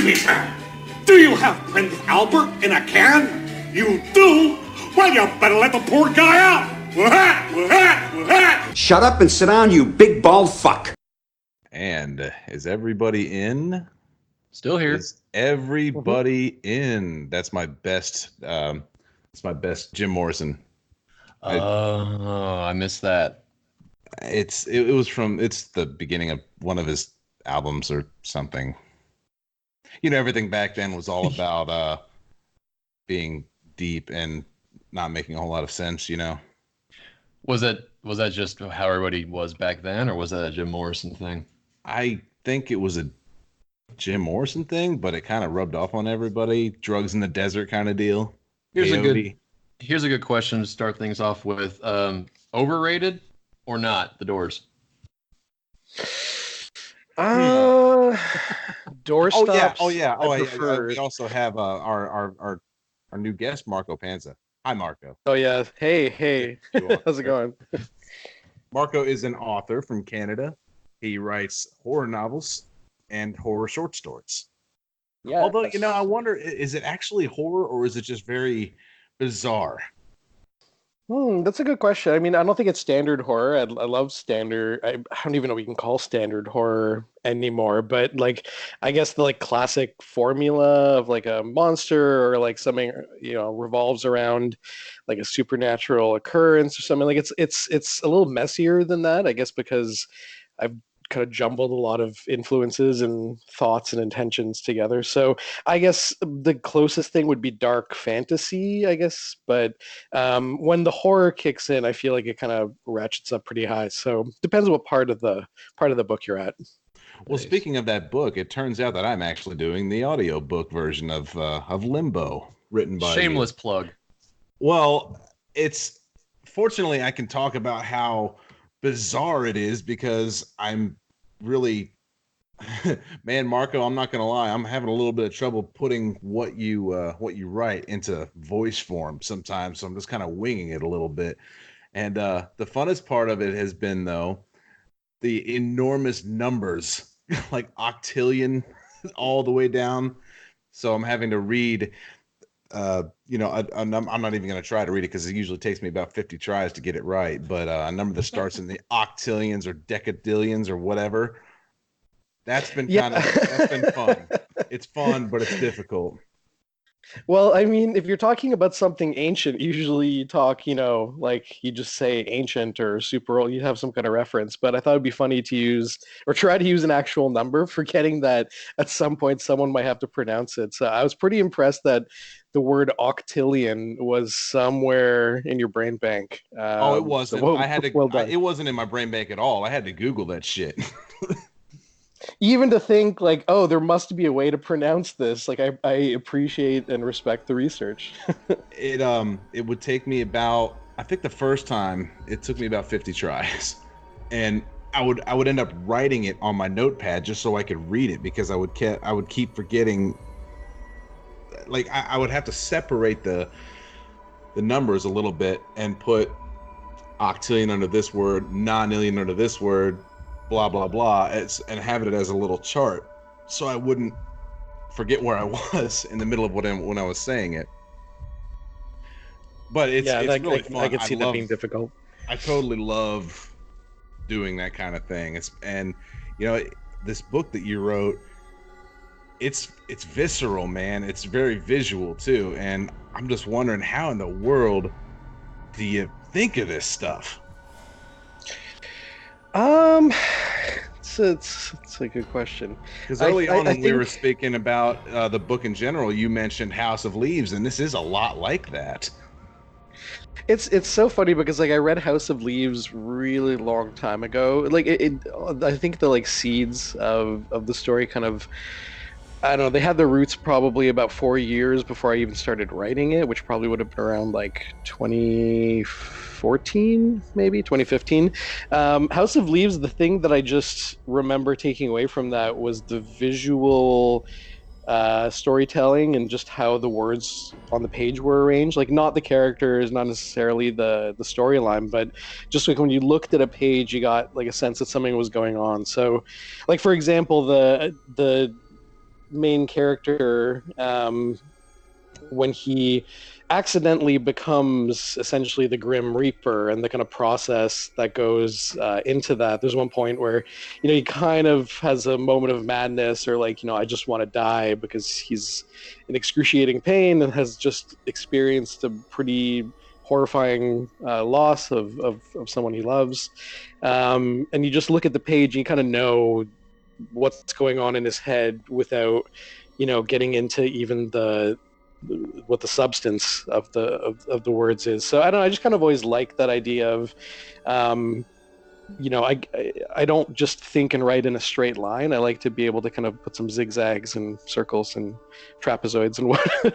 Excuse me, sir. Do you have Prince Albert in a can? You do? Well, you better let the poor guy out. Shut up and sit down, you big bald fuck. And is everybody in? Still here. Is everybody in? That's my best. It's my best Jim Morrison. I missed that. It's the beginning of one of his albums or something. You know, everything back then was all about being deep and not making a whole lot of sense, you know. Was that just how everybody was back then, or was that a Jim Morrison thing? I think it was a Jim Morrison thing, but it kind of rubbed off on everybody. Drugs in the desert kind of deal. Here's a good question to start things off with. Overrated or not, The Doors? Doorstops. Oh yeah. prefer... We also have our new guest, Marco Panza. Hi, Marco. Oh yeah. Hey. How's it going? Marco is an author from Canada. He writes horror novels and horror short stories. Yeah. Although, you know, I wonder, is it actually horror or is it just very bizarre? That's a good question. I mean, I don't think it's standard horror. I love standard. I don't even know what you can call standard horror anymore. But like, I guess the like classic formula of like a monster or like something, you know, revolves around like a supernatural occurrence or something. Like it's a little messier than that, I guess, because I've kind of jumbled a lot of influences and thoughts and intentions together. So I guess the closest thing would be dark fantasy, I guess. But when the horror kicks in, I feel like it kind of ratchets up pretty high. So depends what part of the book you're at. Well, nice. Speaking of that book, it turns out that I'm actually doing the audiobook version of Limbo, written by Shameless plug. Well, it's fortunately I can talk about how bizarre it is because I'm really, man, Marco, I'm not gonna lie, I'm having a little bit of trouble putting what you write into voice form sometimes, so I'm just kind of winging it a little bit. And the funnest part of it has been, though, the enormous numbers, like octillion all the way down. So I'm having to read, you know, I'm not even going to try to read it because it usually takes me about 50 tries to get it right. But a number that starts in the octillions or decadillions or whatever. That's been that's been fun. It's fun, but it's difficult. Well, I mean, if you're talking about something ancient, usually you talk, you know, like you just say ancient or super old, you have some kind of reference. But I thought it'd be funny to use or try to use an actual number, forgetting that at some point someone might have to pronounce it. So I was pretty impressed that the word octillion was somewhere in your brain bank. It wasn't. So I had to. It wasn't in my brain bank at all. I had to Google that shit. Even to think like, oh, there must be a way to pronounce this. Like, I appreciate and respect the research. It would take me about, I think the first time it took me about 50 tries, and I would end up writing it on my notepad just so I could read it because I would keep forgetting. Like I would have to separate the numbers a little bit and put octillion under this word, nonillion under this word, blah blah blah, and have it as a little chart so I wouldn't forget where I was in the middle of when I was saying it. But it's really fun. I could see that being difficult. I totally love doing that kind of thing. And you know, this book that you wrote, it's visceral, man. It's very visual too, and I'm just wondering how in the world do you think of this stuff? It's a good question. Because early on when we were speaking about the book in general, you mentioned House of Leaves, and this is a lot like that. It's so funny because like I read House of Leaves really long time ago. Like I think the like seeds of the story kind of, I don't know, they had their roots probably about 4 years before I even started writing it, which probably would have been around like 2014, maybe 2015. House of Leaves, the thing that I just remember taking away from that was the visual storytelling and just how the words on the page were arranged. Like not the characters, not necessarily the storyline, but just like when you looked at a page, you got like a sense that something was going on. So, like for example, the main character, when he accidentally becomes essentially the Grim Reaper, and the kind of process that goes into that. There's one point where, he kind of has a moment of madness, or like, I just want to die, because he's in excruciating pain and has just experienced a pretty horrifying loss of someone he loves. And you just look at the page and you kind of know what's going on in his head without, getting into even what the substance of the words is. So I don't know, I just kind of always like that idea of, um, I don't just think and write in a straight line. I like to be able to kind of put some zigzags and circles and trapezoids and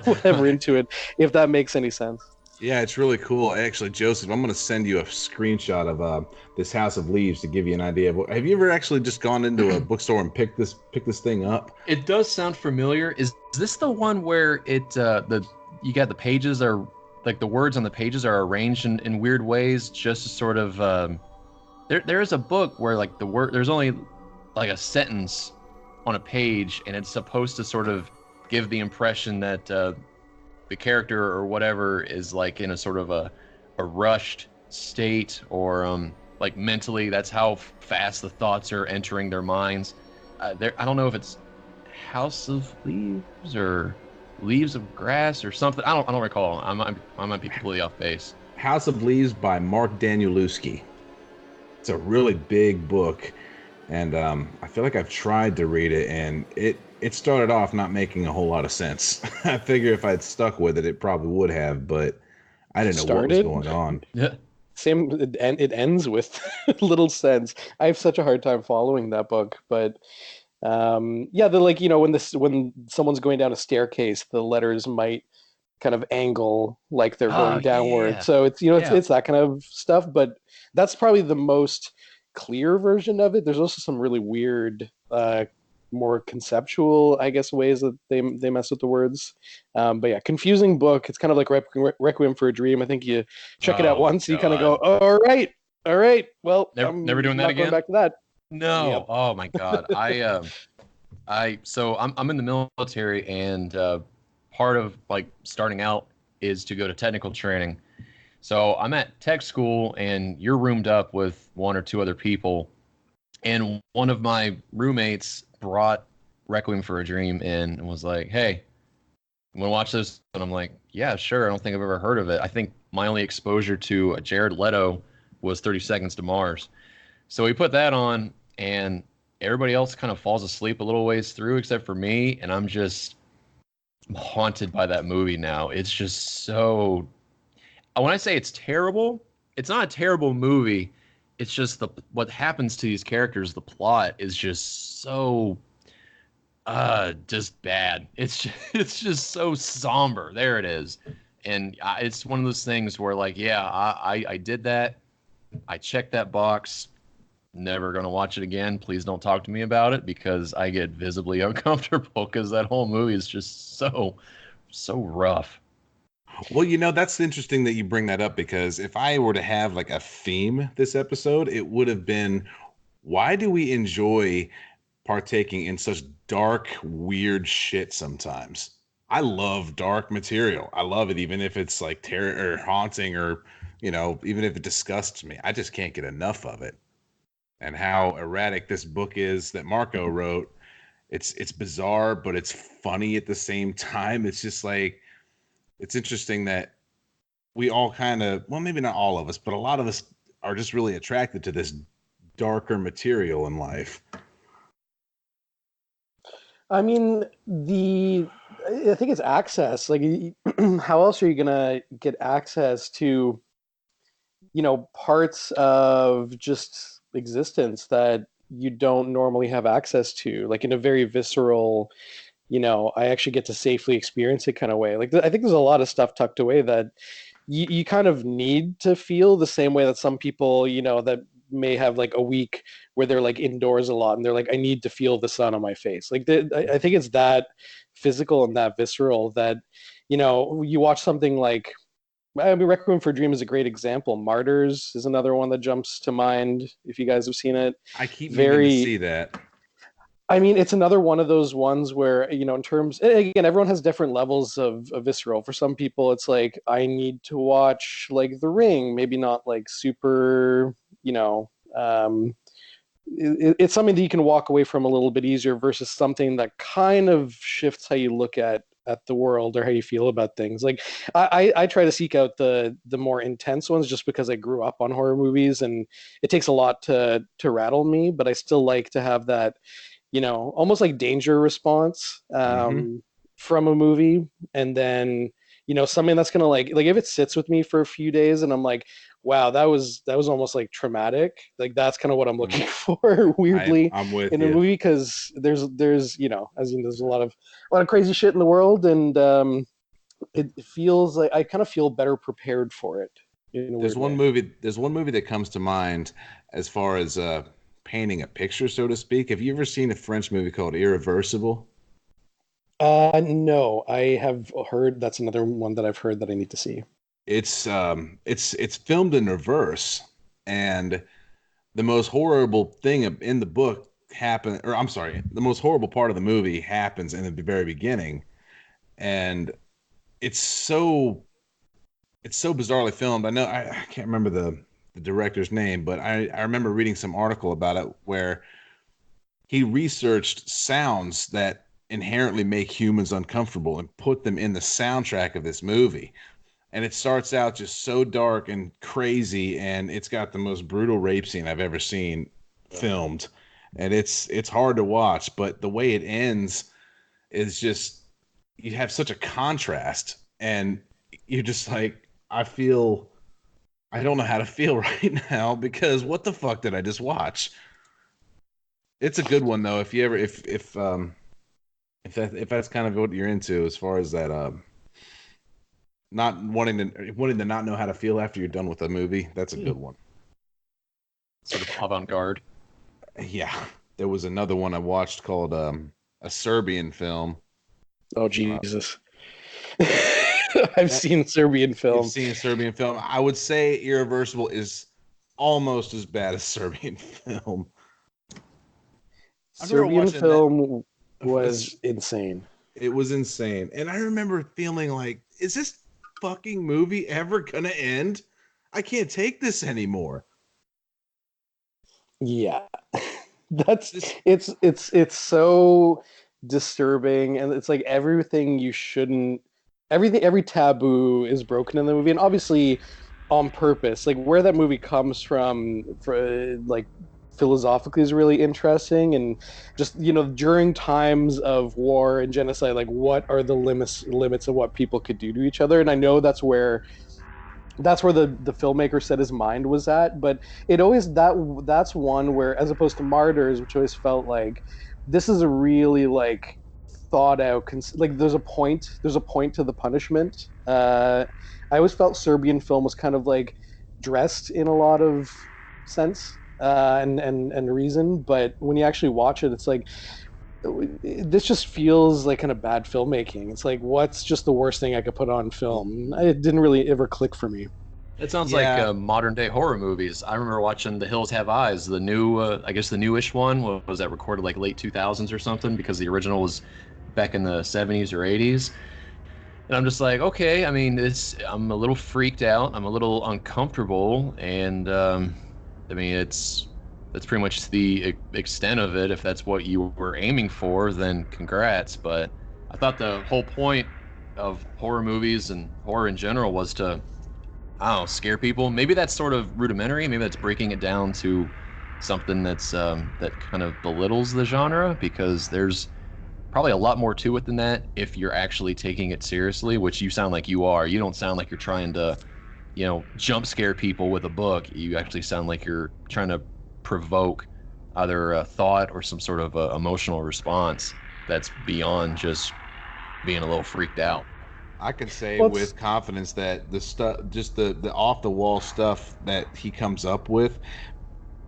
whatever into it, if that makes any sense. Yeah, it's really cool. Actually, Joseph, I'm going to send you a screenshot of this House of Leaves to give you an idea of have you ever actually just gone into a bookstore and picked this thing up? It does sound familiar. Is this the one where you got the pages are like the words on the pages are arranged in weird ways, just to sort of there is a book where like there's only like a sentence on a page, and it's supposed to sort of give the impression that the character or whatever is like in a sort of a rushed state, or like mentally that's how fast the thoughts are entering their minds. I don't know if it's House of Leaves or Leaves of Grass or something. I don't recall. I might be completely off base. House of Leaves by Mark Danielewski. It's a really big book, and I feel like I've tried to read it, and it started off not making a whole lot of sense. I figure if I'd stuck with it, it probably would have, but I didn't know what was going on. Yeah. Same, and it ends with little sense. I have such a hard time following that book, but yeah, the like, when someone's going down a staircase, the letters might kind of angle like they're going downward. Yeah. So it's Yeah. it's that kind of stuff, but that's probably the most clear version of it. There's also some really weird, more conceptual, I guess, ways that they mess with the words. But yeah, confusing book. It's kind of like Requiem for a Dream. I think you check it out once, you kind of go, all right. Well, Never doing that not again. going back to that. No. Yep. Oh my God. So I'm in the military, and part of like starting out is to go to technical training. So I'm at tech school, and you're roomed up with one or two other people, and one of my roommates brought Requiem for a Dream in and was like, "Hey, you want to watch this?" And I'm like, "Yeah, sure." I don't think I've ever heard of it. I think my only exposure to Jared Leto was 30 Seconds to Mars. So we put that on, and everybody else kind of falls asleep a little ways through, except for me, and I'm haunted by that movie now. It's just so. When I say it's terrible, it's not a terrible movie. It's just what happens to these characters. The plot is just so just bad. It's just so somber. There it is. And it's one of those things where like, yeah, I did that. I checked that box. Never gonna watch it again. Please don't talk to me about it, because I get visibly uncomfortable, because that whole movie is just so rough. Well, that's interesting that you bring that up, because if I were to have like a theme this episode, it would have been, why do we enjoy partaking in such dark, weird shit sometimes? I love dark material. I love it, even if it's like terror or haunting, or, even if it disgusts me. I just can't get enough of it. And how erratic this book is that Marco wrote. It's bizarre, but it's funny at the same time. It's just like, it's interesting that we all kind of, well, maybe not all of us, but a lot of us are just really attracted to this darker material in life. I mean, I think it's access. Like, how else are you gonna get access to, parts of just existence that you don't normally have access to, like in a very visceral, I actually get to safely experience it kind of way. Like, I think there's a lot of stuff tucked away that you kind of need to feel the same way that some people, that may have like a week where they're like indoors a lot, and they're like, I need to feel the sun on my face. Like, I think it's that physical and that visceral that, you watch something like, I mean, Requiem for a Dream is a great example. Martyrs is another one that jumps to mind if you guys have seen it. I keep meaning to Very, see that. I mean, it's another one of those ones where, in terms, again, everyone has different levels of visceral. For some people, it's like, I need to watch like The Ring, maybe not like super, it's something that you can walk away from a little bit easier versus something that kind of shifts how you look at the world or how you feel about things. Like I try to seek out the more intense ones just because I grew up on horror movies and it takes a lot to rattle me, but I still like to have that, almost like danger response Mm-hmm. from a movie. And then, something that's gonna like if it sits with me for a few days and I'm like, wow, that was almost like traumatic. Like that's kind of what I'm looking for, weirdly, I'm with in a you. movie because there's as in there's a lot of crazy shit in the world, and it feels like I kind of feel better prepared for it in a weird way. There's one movie that comes to mind as far as painting a picture, so to speak. Have you ever seen a French movie called Irreversible? No, I have heard that's another one that I've heard that I need to see. It's filmed in reverse, and the most horrible thing in the book happen or I'm sorry, the most horrible part of the movie happens in the very beginning, and it's so it's so bizarrely filmed. I know I can't remember the director's name, but I remember reading some article about it where he researched sounds that inherently make humans uncomfortable and put them in the soundtrack of this movie. And it starts out just so dark and crazy, and it's got the most brutal rape scene I've ever seen filmed. And it's hard to watch, but the way it ends is just you have such a contrast, and you're just like, I don't know how to feel right now because what the fuck did I just watch? It's a good one though. If you ever if that's kind of what you're into as far as that not wanting to not know how to feel after you're done with a movie, that's a good one. Sort of avant-garde. Yeah. There was another one I watched called a Serbian film. Oh Uh, Jesus. I've that, seen Serbian you've film. seen a Serbian film. I would say Irreversible is almost as bad as Serbian film. I remember Serbian watching that. film was insane. It was insane. And I remember feeling like, is this fucking movie ever gonna end? I can't take this anymore. Yeah. That's This it's so disturbing, and it's like everything you shouldn't every taboo is broken in the movie, and obviously on purpose. Like where that movie comes from for like philosophically is really interesting, and just during times of war and genocide, like what are the limits of what people could do to each other. And I know that's where the filmmaker said his mind was at, but it always that's one where, as opposed to Martyrs, which always felt like this is a really like thought out like there's a point to the punishment. I always felt Serbian film was kind of like dressed in a lot of sense, and reason, but when you actually watch it, it's like this just feels like kind of bad filmmaking. It's like, what's just the worst thing I could put on film? It didn't really ever click for me. It sounds like yeah, modern day horror movies. I remember watching The Hills Have Eyes, the new, I guess the newish one. Was that recorded like late 2000s or something? Because the original was back in the 70s or 80s. And I'm just like, okay, I mean, I'm a little freaked out. I'm a little uncomfortable. And I mean, that's pretty much the extent of it. If that's what you were aiming for, then congrats. But I thought the whole point of horror movies and horror in general was to, I don't know, scare people. Maybe that's sort of rudimentary. Maybe that's breaking it down to something that kind of belittles the genre, because there's probably a lot more to it than that if you're actually taking it seriously, which you sound like you are. You don't sound like you're trying to, jump scare people with a book. You actually sound like you're trying to provoke either a thought or some sort of emotional response that's beyond just being a little freaked out. I can say Well, it's with confidence that the stuff, just the off the wall stuff that he comes up with,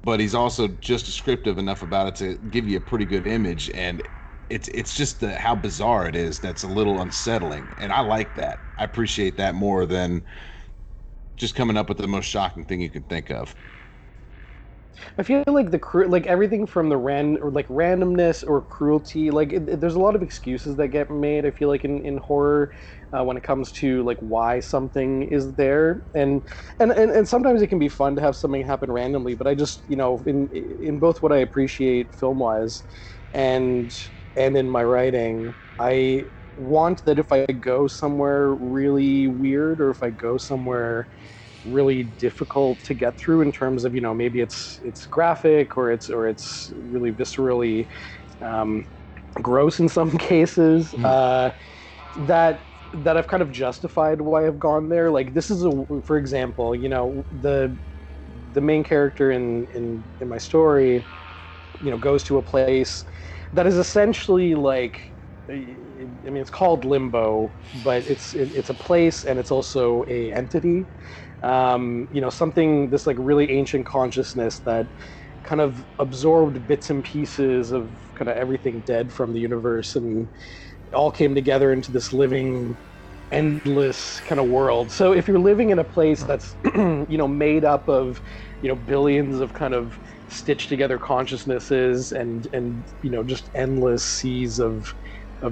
but he's also just descriptive enough about it to give you a pretty good image. And it's just how bizarre it is that's a little unsettling, and I like that. I appreciate that more than just coming up with the most shocking thing you can think of. I feel like like everything from the or like randomness or cruelty, like there's a lot of excuses that get made. I feel like in horror, when it comes to like why something is there, and sometimes it can be fun to have something happen randomly. But I just, in both what I appreciate film wise, and in my writing, I want that if I go somewhere really weird or if I go somewhere really difficult to get through in terms of, maybe it's graphic or it's really viscerally um, gross in some cases, Mm. that I've kind of justified why I've gone there. Like this is for example, the main character in my story, goes to a place that is essentially like, I mean, it's called limbo, but it's a place and it's also a entity. Something, this like really ancient consciousness that kind of absorbed bits and pieces of kind of everything dead from the universe and all came together into this living endless kind of world. So if you're living in a place that's made up of billions of kind of stitched together consciousnesses and just endless seas of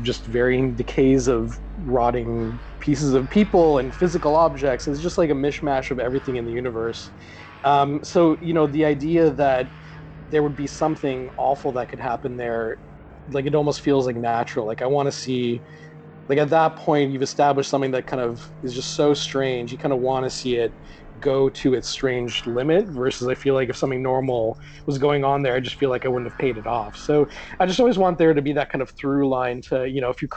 just varying decays of rotting pieces of people and physical objects, it's just like a mishmash of everything in the universe. So the idea that there would be something awful that could happen there, like it almost feels like natural. Like I want to see, like at that point you've established something that kind of is just so strange, you kind of want to see it go to its strange limit, versus I feel like if something normal was going on there, I just feel like I wouldn't have paid it off. So I just always want there to be that kind of through line to, if you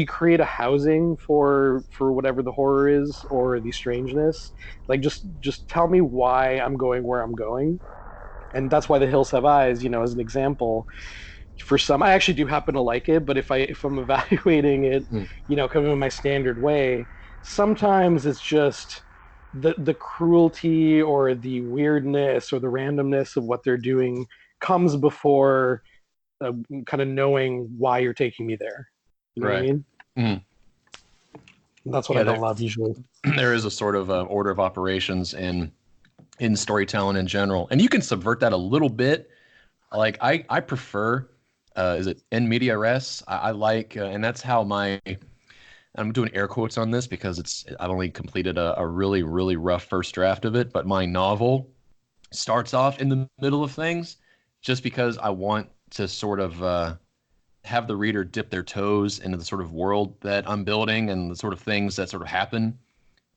create a housing for whatever the horror is or the strangeness, like just tell me why I'm going where I'm going. And that's why The Hills Have Eyes, as an example, for some, I actually do happen to like it, but if I'm evaluating it, Hmm. kind of in my standard way, sometimes it's just the cruelty or the weirdness or the randomness of what they're doing comes before kind of knowing why you're taking me there. You know what I Right. mean? Mhm. That's what I Yeah, don't there love usually. there is a sort of order of operations in storytelling in general, and you can subvert that a little bit. Like I prefer, is it in media res? I like, and that's how my, I'm doing air quotes on this because I've only completed a really really rough first draft of it, but my novel starts off in the middle of things, just because I want to sort of have the reader dip their toes into the sort of world that I'm building and the sort of things that sort of happen.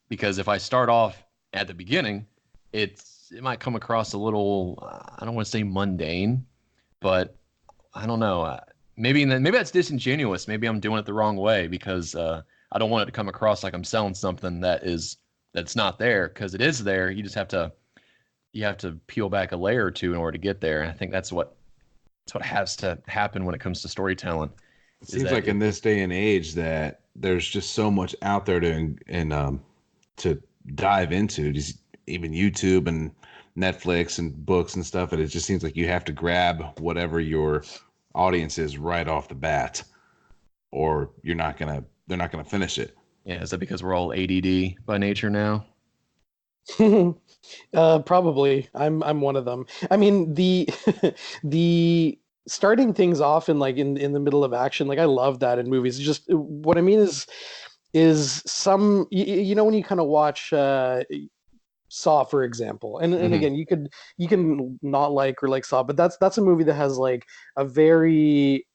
Because if I start off at the beginning, it might come across a little, I don't want to say mundane, but I don't know. Maybe that's disingenuous. Maybe I'm doing it the wrong way because I don't want it to come across like I'm selling something that's not there, because it is there. You have to peel back a layer or two in order to get there. And I think that's what has to happen when it comes to storytelling. It Is seems that like in this day and age that there's just so much out there to dive into, just even YouTube and Netflix and books and stuff. And it just seems like you have to grab whatever your audience is right off the bat, or they're not gonna finish it. yeah? Is that because we're all ADD by nature now? Probably. I'm one of them. I mean, the the starting things off in like in the middle of action, like I love that in movies. It's just what I mean is some, when you kind of watch Saw, for example, and Hmm. again, you can not like or like Saw, but that's a movie that has like a very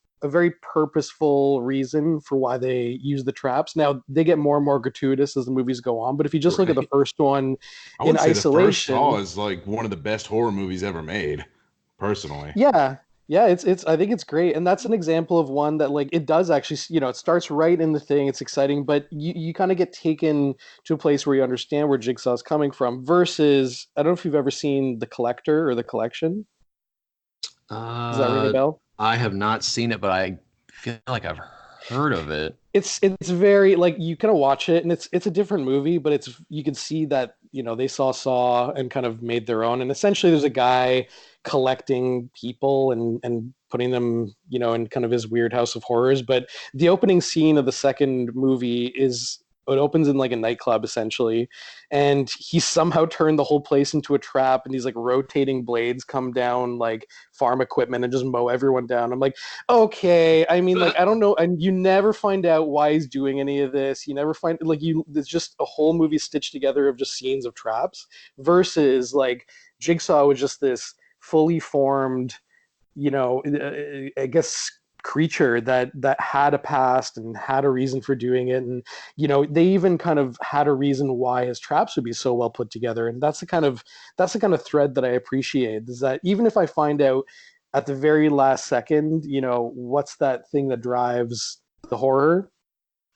purposeful reason for why they use the traps. Now they get more and more gratuitous as the movies go on, but if you just look at the Right. first one I in would say the first Saw isolation, is like one of the best horror movies ever made, personally. yeah, yeah, it's I think it's great, and that's an example of one that like it does actually, it starts right in the thing, it's exciting, but you kind of get taken to a place where you understand where Jigsaw's coming from. Versus, I don't know if you've ever seen The Collector or The Collection. Does that ring a Uh, bell? I have not seen it, but I feel like I've heard of it. It's very like, you kind of watch it and it's a different movie, but it's, you can see that they saw and kind of made their own. And essentially there's a guy collecting people and putting them in kind of his weird house of horrors. But the opening scene of the second movie is opens in like a nightclub essentially, and he somehow turned the whole place into a trap, and these like rotating blades come down like farm equipment and just mow everyone down. I'm like, okay, I mean, like, I don't know, and you never find out why he's doing any of this. You never find like you. It's just a whole movie stitched together of just scenes of traps versus like Jigsaw was just this fully formed, I guess creature that had a past and had a reason for doing it, and they even kind of had a reason why his traps would be so well put together. And that's the kind of thread that I appreciate, is that even if I find out at the very last second, what's that thing that drives the horror,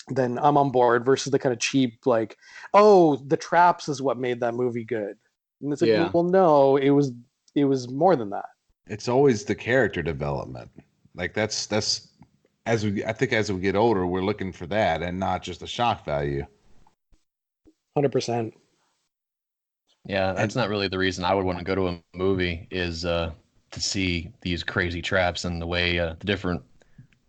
then I'm on board, versus the kind of cheap, like, oh, the traps is what made that movie good. And it's like, Yeah. well, no, it was more than that. It's always the character development. Like that's I think as we get older, we're looking for that and not just the shock value. 100%. Yeah, that's not really the reason I would want to go to a movie, is to see these crazy traps and the way the different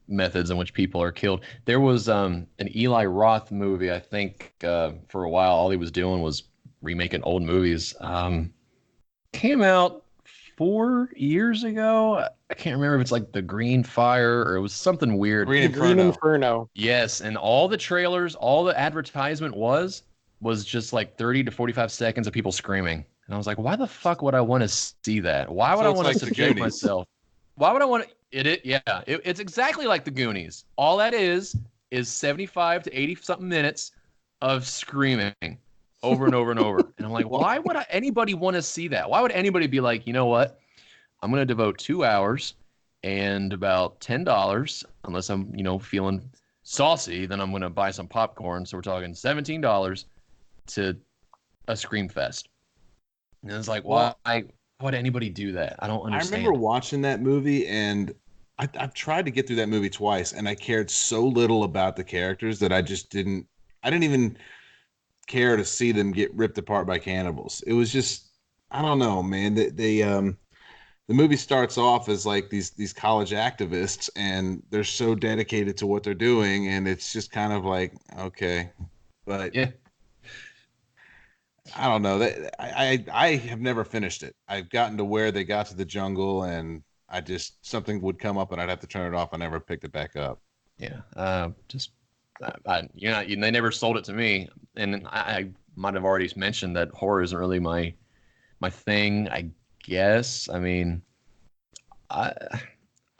methods in which people are killed. There was an Eli Roth movie, I think, for a while. All he was doing was remaking old movies. Came out 4 years ago. I can't remember if it's like The Green Fire or it was something weird. Green Green Inferno. Inferno. Yes, and all the trailers, all the advertisement was just like 30 to 45 seconds of people screaming. And I was like, why the fuck would I want to see that? Why would So I it's want like to the subject Goonies. myself? Why would I want to it's exactly like the Goonies. All that is 75 to 80 something minutes of screaming over and over and over. And I'm like, why would anybody want to see that? Why would anybody be like, you know what? I'm going to devote 2 hours and about $10, unless I'm, feeling saucy, then I'm going to buy some popcorn. So we're talking $17 to a Scream Fest. And it's like, why would anybody do that? I don't understand. I remember watching that movie, and I've tried to get through that movie twice, and I cared so little about the characters that I didn't even care to see them get ripped apart by cannibals. It was just, I don't know, man. The movie starts off as like these college activists, and they're so dedicated to what they're doing, and it's just kind of like, okay, but Yeah. I don't know. That I have never finished it. I've gotten to where they got to the jungle, and something would come up, and I'd have to turn it off. I never picked it back up. Yeah. They never sold it to me. And I might have already mentioned that horror isn't really my thing, I guess. I mean, I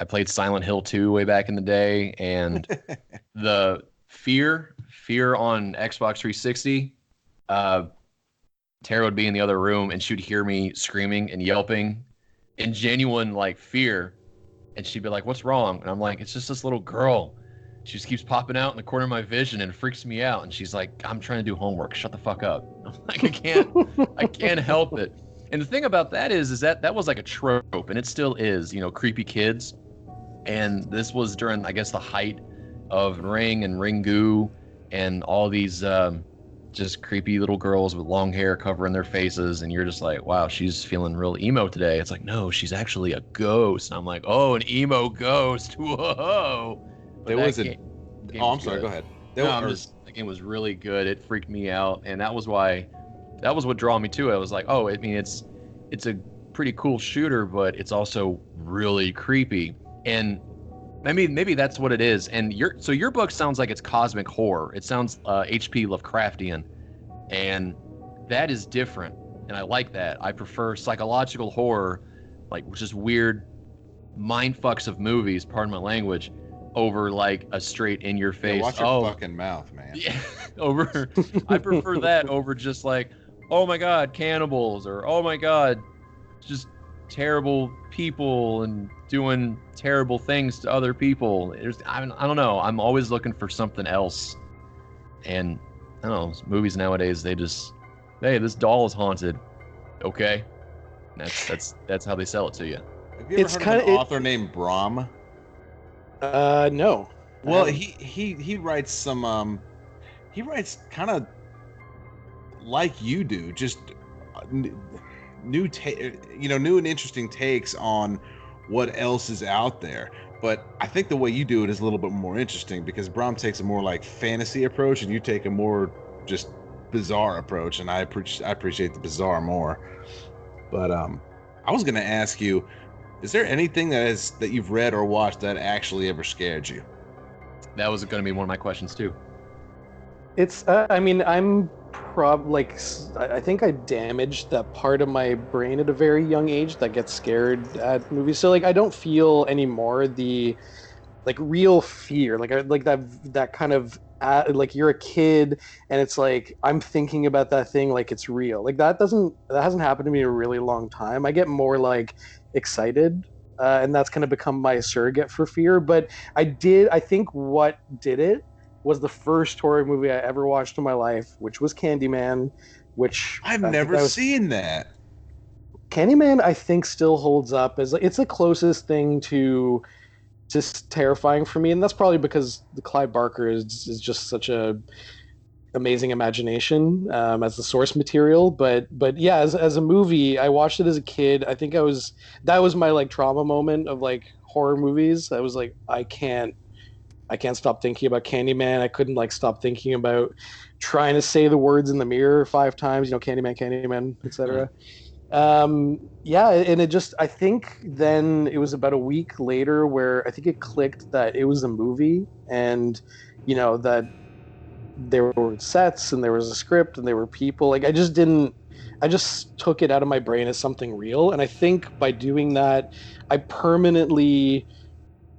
played Silent Hill 2 way back in the day, and the fear on Xbox 360, Tara would be in the other room and she'd hear me screaming and yelping in genuine like fear, and she'd be like, "What's wrong?" And I'm like, "It's just this little girl. She just keeps popping out in the corner of my vision and it freaks me out." And she's like, "I'm trying to do homework. Shut the fuck up." I'm like, I can't help it. And the thing about that is that was like a trope, and it still is, creepy kids. And this was during, I guess, the height of Ring and Ringu and all these just creepy little girls with long hair covering their faces. And you're just like, wow, she's feeling real emo today. It's like, no, she's actually a ghost. And I'm like, oh, an emo ghost. Whoa. But There was game I'm was sorry. good. Go ahead. The game was really good. It freaked me out, and that was what drew me to it. I was like, oh, I mean, it's a pretty cool shooter, but it's also really creepy. And maybe that's what it is. And your book sounds like it's cosmic horror. It sounds H.P. Lovecraftian, and that is different. And I like that. I prefer psychological horror, like just weird mind fucks of movies, pardon my language, over like a straight in your face. Yeah, watch your fucking mouth, man. Yeah, I prefer that over just like, oh my god, cannibals, or oh my god, just terrible people and doing terrible things to other people. I don't know. I'm always looking for something else. And I don't know, movies nowadays, they just, hey, this doll is haunted. Okay. And that's how they sell it to you. Have you ever heard of an author named Brahm? No. Well, he writes some he writes kind of like you do, just new and interesting takes on what else is out there. But I think the way you do it is a little bit more interesting because Brom takes a more like fantasy approach, and you take a more just bizarre approach, and I appreciate the bizarre more. But I was gonna ask you, is there anything that you've read or watched that actually ever scared you? That was going to be one of my questions too. It's, I mean, I think I damaged that part of my brain at a very young age that gets scared at movies. So like, I don't feel anymore the like real fear, like that kind of like you're a kid and it's like I'm thinking about that thing like it's real. Like that hasn't happened to me in a really long time. I get more like excited. And that's kind of become my surrogate for fear. But I think what did it was the first horror movie I ever watched in my life, which was Candyman, which I've I think never I was seen that. Candyman. I think still holds up as it's the closest thing to just terrifying for me, and that's probably because the Clive Barker is just such a amazing imagination as the source material. But yeah, as a movie, I watched it as a kid. I think I was that was my like trauma moment of like horror movies. I was like, I can't stop thinking about Candyman. I couldn't like stop thinking about trying to say the words in the mirror 5 times. You know, Candyman, Candyman, etc. Yeah, and it just I think then it was about a week later where I think it clicked that it was a movie, and that there were sets and there was a script and there were people. Like I just took it out of my brain as something real, and I think by doing that I permanently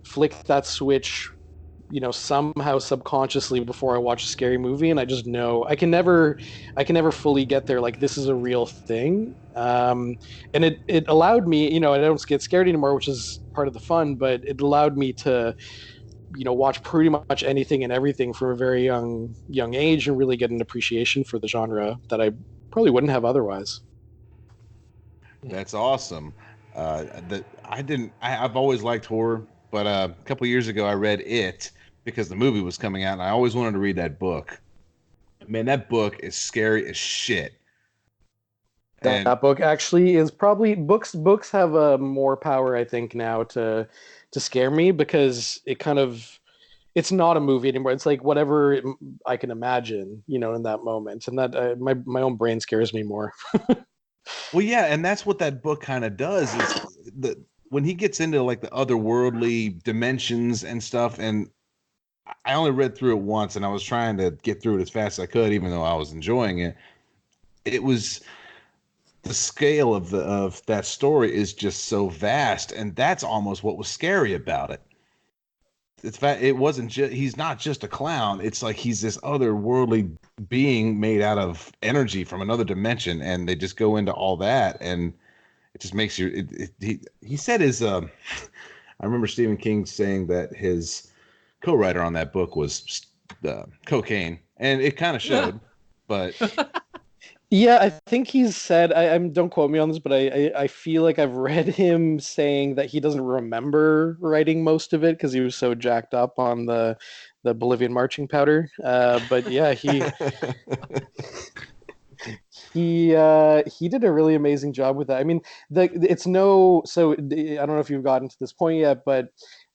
flicked that switch, somehow subconsciously before I watch a scary movie, and I just know I can never fully get there. Like this is a real thing, and it allowed me, I don't get scared anymore, which is part of the fun. But it allowed me to, watch pretty much anything and everything from a very young age and really get an appreciation for the genre that I probably wouldn't have otherwise. That's awesome. That I didn't. I've always liked horror, but a couple years ago I read It because the movie was coming out, and I always wanted to read that book. Man, that book is scary as shit. And That book actually is probably books have a more power, I think, now to scare me, because it's not a movie anymore. It's like whatever I can imagine, in that moment, and that my own brain scares me more. well, yeah, and that's what that book kind of does is the when he gets into like the otherworldly dimensions and stuff. And I only read through it once, and I was trying to get through it as fast as I could, even though I was enjoying it. It was the scale of that story is just so vast, and that's almost what was scary about it. It's fact it wasn't just he's not just a clown. It's like he's this otherworldly being made out of energy from another dimension, and they just go into all that, and it just makes you he said his I remember Stephen King saying that his co-writer on that book was cocaine, and it kind of showed. But Yeah, I think he's said. I'm don't quote me on this, but I feel like I've read him saying that he doesn't remember writing most of it because he was so jacked up on the Bolivian marching powder. But yeah, he did a really amazing job with that. I mean, it's no so I don't know if you've gotten to this point yet, but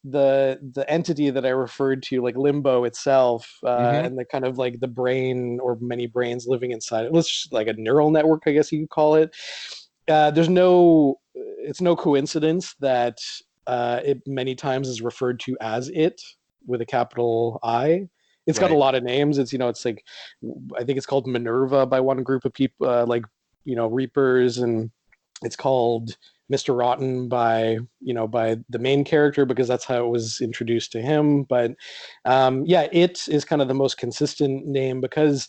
the entity that I referred to, like Limbo itself, hmm and the kind of like the brain or many brains living inside it, let's just like a neural network, I guess you could call it. It's no coincidence that it many times is referred to as it with a capital I. It's got a right, lot of names. It's like I think it's called Minerva by one group of people, like Reapers, and it's called Mr. Rotten by by the main character because that's how it was introduced to him. But yeah, it is kind of the most consistent name because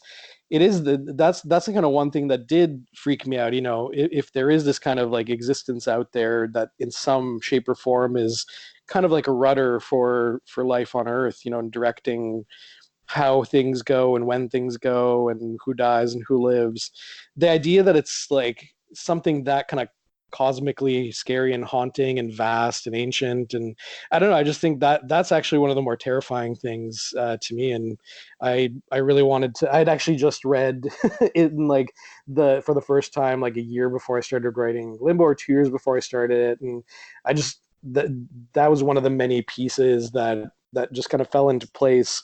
it is that's the kind of one thing that did freak me out. If there is this kind of like existence out there that in some shape or form is kind of like a rudder for life on Earth, and directing how things go and when things go and who dies and who lives. The idea that it's like something that kind of cosmically scary and haunting and vast and ancient, and I don't know, I just think that that's actually one of the more terrifying things to me. And I really wanted to. I'd actually just read it in like for the first time like a year before I started writing Limbo, or 2 years before I started it, and I just that that was one of the many pieces that just kind of fell into place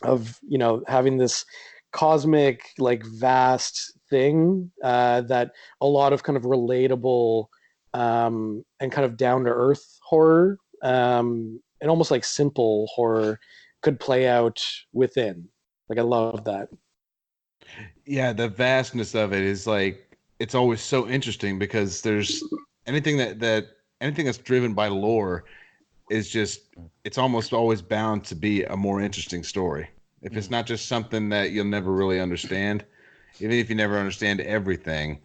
of having this cosmic like vast thing that a lot of kind of relatable and kind of down to earth horror and almost like simple horror could play out within. Like I love that. Yeah, the vastness of it is like it's always so interesting because there's anything that anything that's driven by lore is just it's almost always bound to be a more interesting story. If it's not just something that you'll never really understand, even if you never understand everything,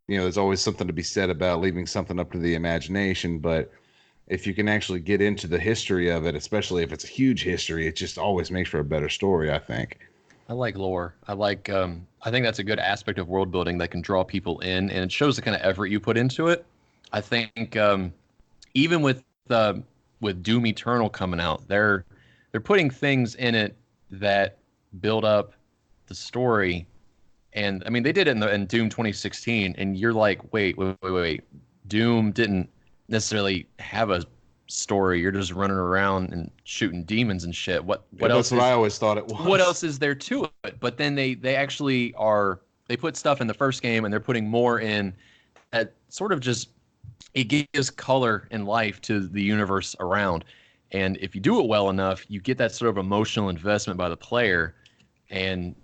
there's always something to be said about leaving something up to the imagination. But if you can actually get into the history of it, especially if it's a huge history, it just always makes for a better story, I think. I like lore. I think that's a good aspect of world building that can draw people in, and it shows the kind of effort you put into it. I think even with Doom Eternal coming out, they're putting things in it that build up the story. And I mean, they did it in Doom 2016, and you're like, wait. Doom didn't necessarily have a story. You're just running around and shooting demons and shit. What Yeah, else that's what is I always thought it was. what else is there to it? But then they actually are they put stuff in the first game, and they're putting more in that sort of just it gives color and life to the universe around. And if you do it well enough, you get that sort of emotional investment by the player, and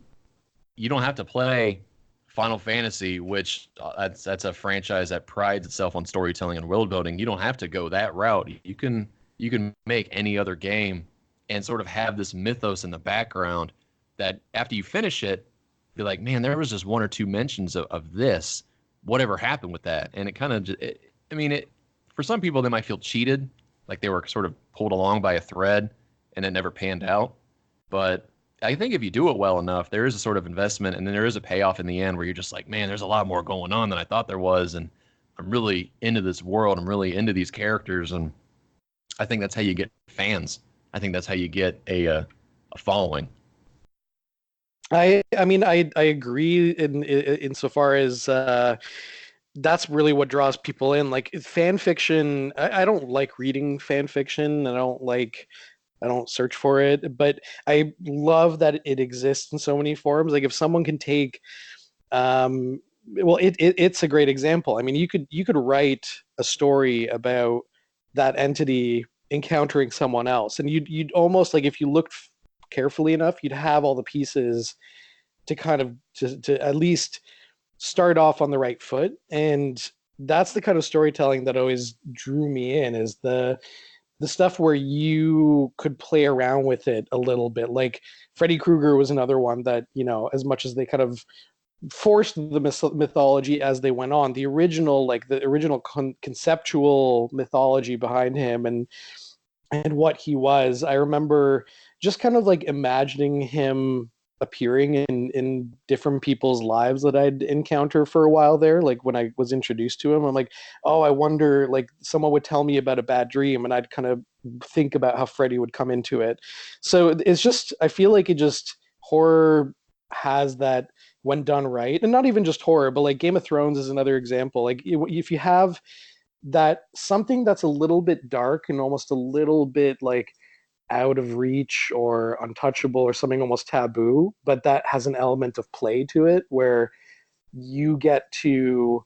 you don't have to play Final Fantasy, which that's a franchise that prides itself on storytelling and world building. You don't have to go that route. You can make any other game and sort of have this mythos in the background that after you finish it, be like, man, there was just one or two mentions of this. Whatever happened with that? And it kind of, I mean, it for some people they might feel cheated, like they were sort of pulled along by a thread and it never panned out. But I think if you do it well enough, there is a sort of investment, and then there is a payoff in the end where you're just like, man, there's a lot more going on than I thought there was, and I'm really into this world. I'm really into these characters, and I think that's how you get fans. I think that's how you get a following. I mean I agree in insofar as that's really what draws people in. Like fan fiction, I don't like reading fan fiction. I don't search for it, but I love that it exists in so many forms. Like if someone can take, well, it's a great example. I mean, you could write a story about that entity encountering someone else, and you'd almost like if you looked carefully enough, you'd have all the pieces to kind of to at least start off on the right foot. And that's the kind of storytelling that always drew me in is the stuff where you could play around with it a little bit. Like Freddy Krueger was another one that, as much as they kind of forced the mythology as they went on, the original conceptual mythology behind him and what he was, I remember just kind of like imagining him appearing in different people's lives that I'd encounter for a while there. Like when I was introduced to him, I'm like, oh, I wonder, like someone would tell me about a bad dream and I'd kind of think about how Freddy would come into it. So it's just, I feel like it just, horror has that when done right. And not even just horror, but like Game of Thrones is another example. Like if you have that something that's a little bit dark and almost a little bit like out of reach or untouchable or something almost taboo, but that has an element of play to it where you get to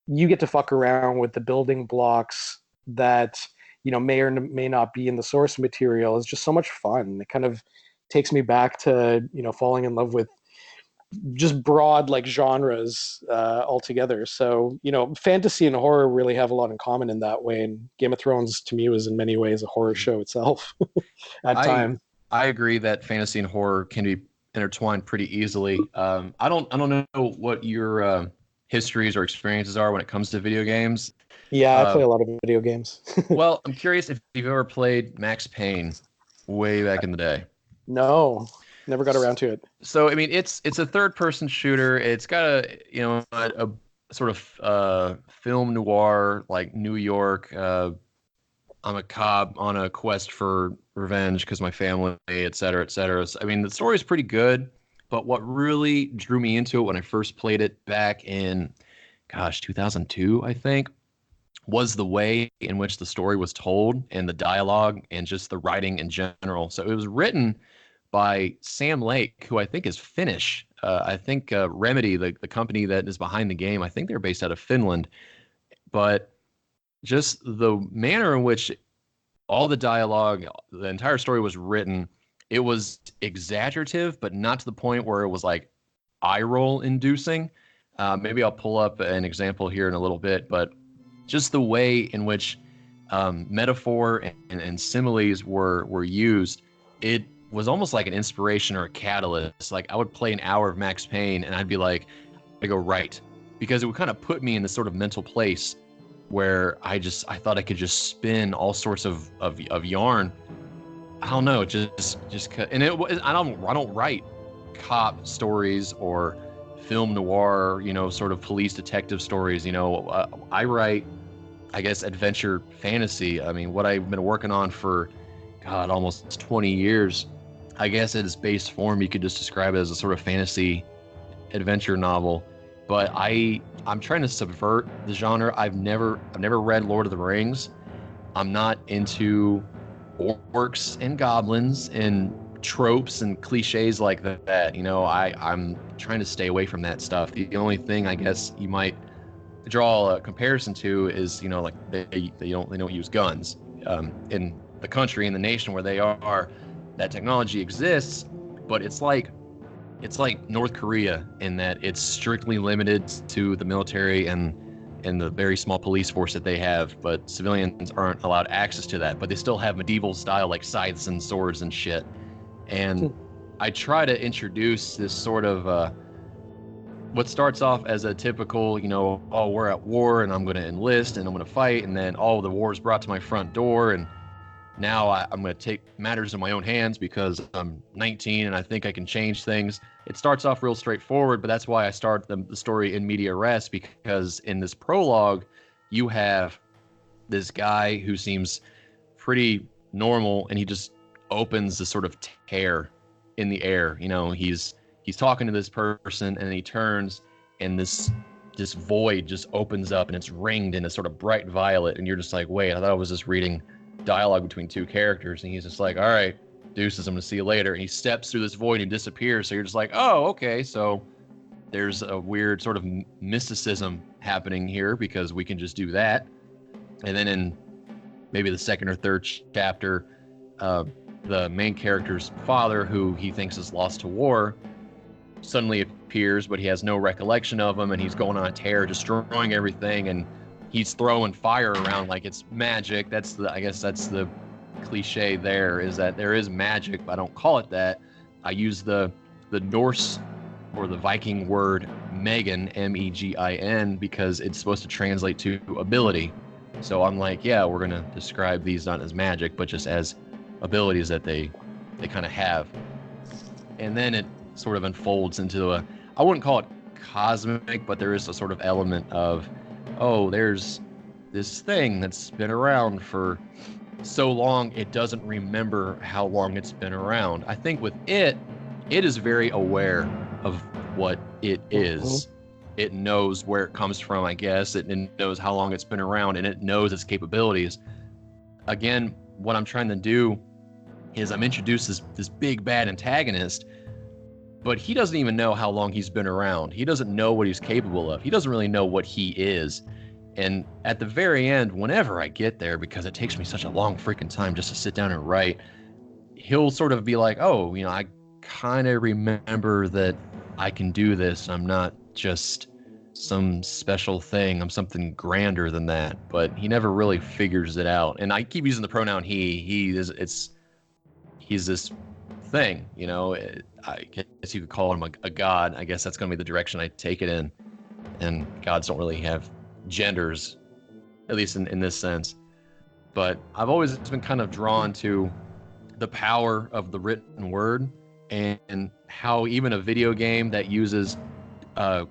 you get to fuck around with the building blocks that may or may not be in the source material is just so much fun. It kind of takes me back to falling in love with just broad like genres altogether. So fantasy and horror really have a lot in common in that way. And Game of Thrones to me was in many ways a horror show itself at I time. I agree that fantasy and horror can be intertwined pretty easily. I don't know what your histories or experiences are when it comes to video games. Yeah, I play Uh, a lot of video games. well, I'm curious if you've ever played Max Payne way back in the day. No, never got around to it. So I mean, it's a third person shooter. It's got a sort of film noir like New York. I'm a cop on a quest for revenge because my family, et cetera, et cetera. So, I mean, the story is pretty good, but what really drew me into it when I first played it back in, gosh, 2002, I think, was the way in which the story was told and the dialogue and just the writing in general. So it was written by Sam Lake, who I think is Finnish. I think Remedy, the company that is behind the game, I think they're based out of Finland. But just the manner in which all the dialogue, the entire story was written, it was exaggerative, but not to the point where it was like eye roll inducing. Maybe I'll pull up an example here in a little bit, but just the way in which metaphor and similes were used, it was almost like an inspiration or a catalyst. Like I would play an hour of Max Payne and I'd be like, I go right, because it would kind of put me in this sort of mental place where I thought I could just spin all sorts of yarn. I don't know, and it was, I don't write cop stories or film noir, sort of police detective stories. I write, I guess, adventure fantasy. I mean, what I've been working on for, God, almost 20 years, I guess at its base form, you could just describe it as a sort of fantasy adventure novel. But I'm trying to subvert the genre. I've never read Lord of the Rings. I'm not into orcs and goblins and tropes and cliches like that. I'm trying to stay away from that stuff. The only thing I guess you might draw a comparison to is, like they don't use guns in the country, in the nation where they are. That technology exists, but it's like North Korea in that it's strictly limited to the military and the very small police force that they have, but civilians aren't allowed access to that. But they still have medieval style like scythes and swords and shit. And I try to introduce this sort of what starts off as a typical, oh, we're at war and I'm going to enlist and I'm going to fight, and then the war is brought to my front door, and now I'm going to take matters in my own hands because I'm 19 and I think I can change things. It starts off real straightforward, but that's why I start the story in media res, because in this prologue, you have this guy who seems pretty normal, and he just opens this sort of tear in the air. He's talking to this person, and then he turns, and this void just opens up, and it's ringed in a sort of bright violet, and you're just like, wait, I thought I was just reading dialogue between two characters. And he's just like, all right, deuces, I'm gonna see you later. And he steps through this void and disappears. So you're just like, oh, okay, so there's a weird sort of mysticism happening here because we can just do that. And then in maybe the second or third chapter, the main character's father, who he thinks is lost to war, suddenly appears, but he has no recollection of him, and he's going on a tear, destroying everything, and he's throwing fire around like it's magic. I guess that's the cliche there, is that there is magic, but I don't call it that. I use the Norse or the Viking word Megan, Megin, because it's supposed to translate to ability. So I'm like, yeah, we're going to describe these not as magic, but just as abilities that they kind of have. And then it sort of unfolds into I wouldn't call it cosmic, but there is a sort of element of, oh, there's this thing that's been around for so long, it doesn't remember how long it's been around. I think with it is very aware of what it is. It knows where it comes from, I guess. It knows how long it's been around, and it knows its capabilities. Again, what I'm trying to do is I'm introduced this big bad antagonist, but he doesn't even know how long he's been around. He doesn't know what he's capable of. He doesn't really know what he is. And at the very end, whenever I get there, because it takes me such a long freaking time just to sit down and write, he'll sort of be like, oh, I kind of remember that I can do this. I'm not just some special thing. I'm something grander than that. But he never really figures it out. And I keep using the pronoun he. He's this thing, I guess you could call him a god. I guess that's going to be the direction I take it in. And gods don't really have genders, at least in this sense. But I've always been kind of drawn to the power of the written word, and how even a video game that uses